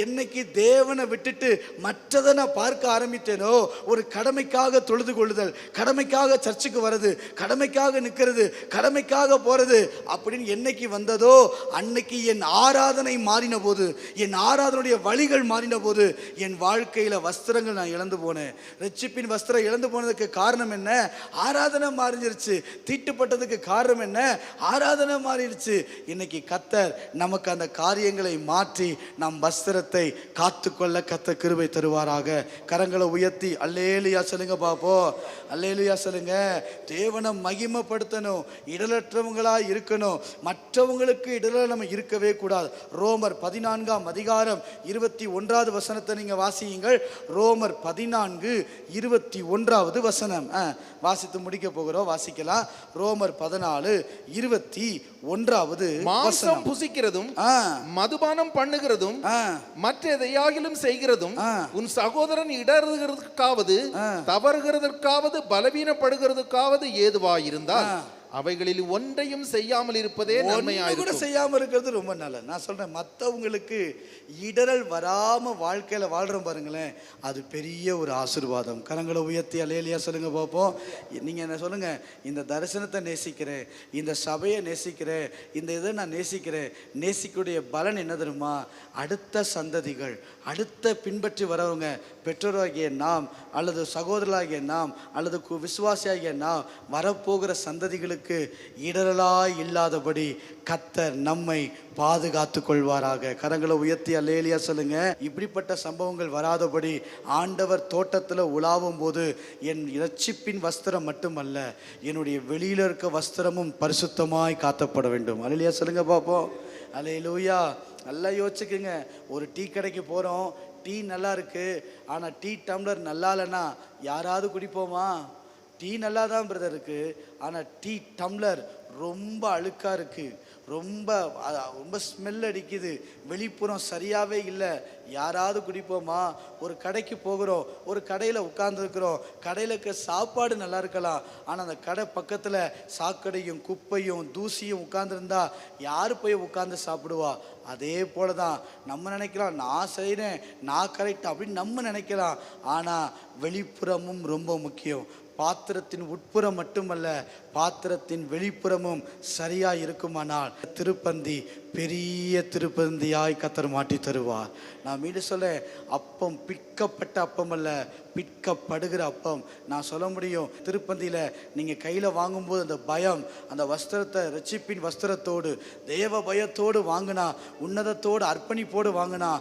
என்னைக்கு தேவனை விட்டுட்டு மற்றதை நான் பார்க்க ஆரம்பித்தேனோ, ஒரு கடமைக்காக தொழுது கொள்ளுதல், கடமைக்காக சர்ச்சுக்கு வர்றது, கடமைக்காக நிற்கிறது, கடமைக்காக போறது அப்படின்னு என்னைக்கு வந்ததோ அன்னைக்கு என் ஆராதனை மாறின போது, என் ஆராதனுடைய வழிகள் மாறின போது என் வாழ்க்கையில வஸ்திரங்கள் நான் இழந்து போனேன். ரட்சிப்பின் வஸ்திரம் இழந்து போனதுக்கு காரணம் என்ன? ஆராதனை மாறிடுச்சு. தீட்டுப்பட்டதுக்கு காரணம் என்ன? ஆராதனை மாறிடுச்சு. இன்னைக்கு கர்த்தர் நமக்கு அந்த காரியங்களை மாற்றி நம் வஸ்திரத்தை காத்துக்கொள்ள கர்த்தர் கிருபை தருவாராக. கரங்களை உயர்த்தி அல்லேலூயா சொல்லுங்க பாப்போம். அல்லேலூயா சொல்லுங்க. தேவனை மகிமைப்படுத்தணும், இடலற்றவங்களா இருக்கணும், மற்றவங்களுக்கு இடல நம்ம இருக்கவே கூடாது. ரோமர் 14ஆம் அதிகாரம் 21வது வசனத்தை நீங்க வாசியுங்கள். ரோமர் 14:21 வசனம் வாசித்து முடிக்க போகிறோம். வாசிக்கலாம். ரோமர் 14:21 மாம்சம் புசிக்கிறதும் மதுபானம் பண்ணுகிறதும் மற்ற எதையாகிலும் செய்கிறதும் உன் சகோதரன் இடறுகிறதுக்காவது தவறுகிறதற்காவது பலவீனப்படுகிறதுக்காவது ஏதுவாயிருந்தால் அவைகளில் ஒன்றையும் செய்யாமல் இருப்பதே நன்மையாயிருக்கும். செய்யாம இருக்கிறது ரொம்ப நல்லது. நான் சொல்றேன், மற்றவங்களுக்கு இடரல் வராம வாழ்க்கையில வாழ்றோம் பாருங்களேன், அது பெரிய ஒரு ஆசீர்வாதம். கரங்களை உயர்த்தி அல்லேலூயா சொல்லுங்க பார்ப்போம். நீங்க என்ன சொல்லுங்க, இந்த தரிசனத்தை நேசிக்கிறேன், இந்த சபையை நேசிக்கிறேன், இந்த இதை நான் நேசிக்கிறேன். நேசிக்கக்கூடிய பலன் என்ன தெரியுமா? அடுத்த சந்ததிகள், அடுத்த பின்பற்றி வரவங்க, பெற்றோராகிய நாம் அல்லது சகோதரராகிய நாம் அல்லது விசுவாசியாகிய நாம், வரப்போகிற சந்ததிகளுக்கு இடரலாய் இல்லாதபடி கர்த்தர் நம்மை பாதுகாத்து கொள்வாராக. கரங்களை உயர்த்தி அல்லேலூயா சொல்லுங்க. இப்படிப்பட்ட சம்பவங்கள் வராதபடி ஆண்டவர் தோட்டத்தில் உலாவும் போது என் இரட்சிப்பின் வஸ்திரம் மட்டுமல்ல, என்னுடைய வெளியில இருக்க வஸ்திரமும் பரிசுத்தமாய் காத்தப்பட வேண்டும். அல்லேலூயா சொல்லுங்க பார்ப்போம். அல்லேலூயா. நல்லா யோசிச்சுக்குங்க. ஒரு டீ கடைக்கு போகிறோம், டீ நல்லா இருக்கு, ஆனால் டீ டம்ளர் நல்லா இல்லைன்னா யாராவது குடிப்போமா? டீ நல்லா தான் பிரதர் இருக்கு, ஆனால் டீ டம்ளர் ரொம்ப அழுக்காக இருக்குது, ரொம்ப ஸ்மெல் அடிக்குது, வெளிப்புறம் சரியாகவே இல்லை, யாராவது குடிப்போமா? ஒரு கடைக்கு போகிறோம், ஒரு கடையில் உட்கார்ந்துருக்கிறோம், கடையில் இருக்க சாப்பாடு நல்லா இருக்கலாம், ஆனால் அந்த கடை பக்கத்தில் சாக்கடையும் குப்பையும் தூசியும் உட்கார்ந்துருந்தா யார் போய் உட்கார்ந்து சாப்பிடுவா? அதே போல தான் நம்ம நினைக்கலாம், நான் செய்கிறேன், நான் கரெக்ட் அப்படின்னு நம்ம நினைக்கலாம். ஆனால் வெளிப்புறமும் ரொம்ப முக்கியம். பாத்திரத்தின் உட்புறம் மட்டுமல்ல, பாத்திரத்தின் வெளிப்புறமும் சரியா இருக்குமானால் திருப்பந்தி பெரிய திருப்பந்தியாய் கர்த்தர் மாற்றி தருவார். நான் மீண்டும் சொல்ல, அப்பம் பிற்கப்பட்ட அப்பம் அல்ல, பிற்கப்படுகிற அப்பம். நான் சொல்ல முடியும், திருப்பந்தியில் நீங்கள் கையில் வாங்கும்போது அந்த பயம், அந்த வஸ்திரத்தை ரட்சிப்பின் வஸ்திரத்தோடு தேவ பயத்தோடு வாங்கினா, உன்னதத்தோடு அர்ப்பணிப்போடு வாங்கினா,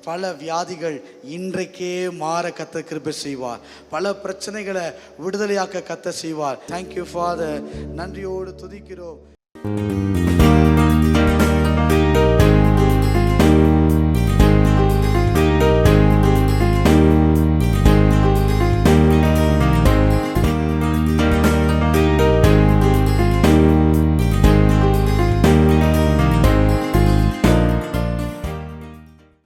பல வியாதிகள் இன்றைக்கே மாற கர்த்தர் கிருபை செய்வார். பல பிரச்சனைகளை விடுதலையாக்க கர்த்தர் செய்வார். Thank you father. நன்றியோடு துதிக்கிறோம்.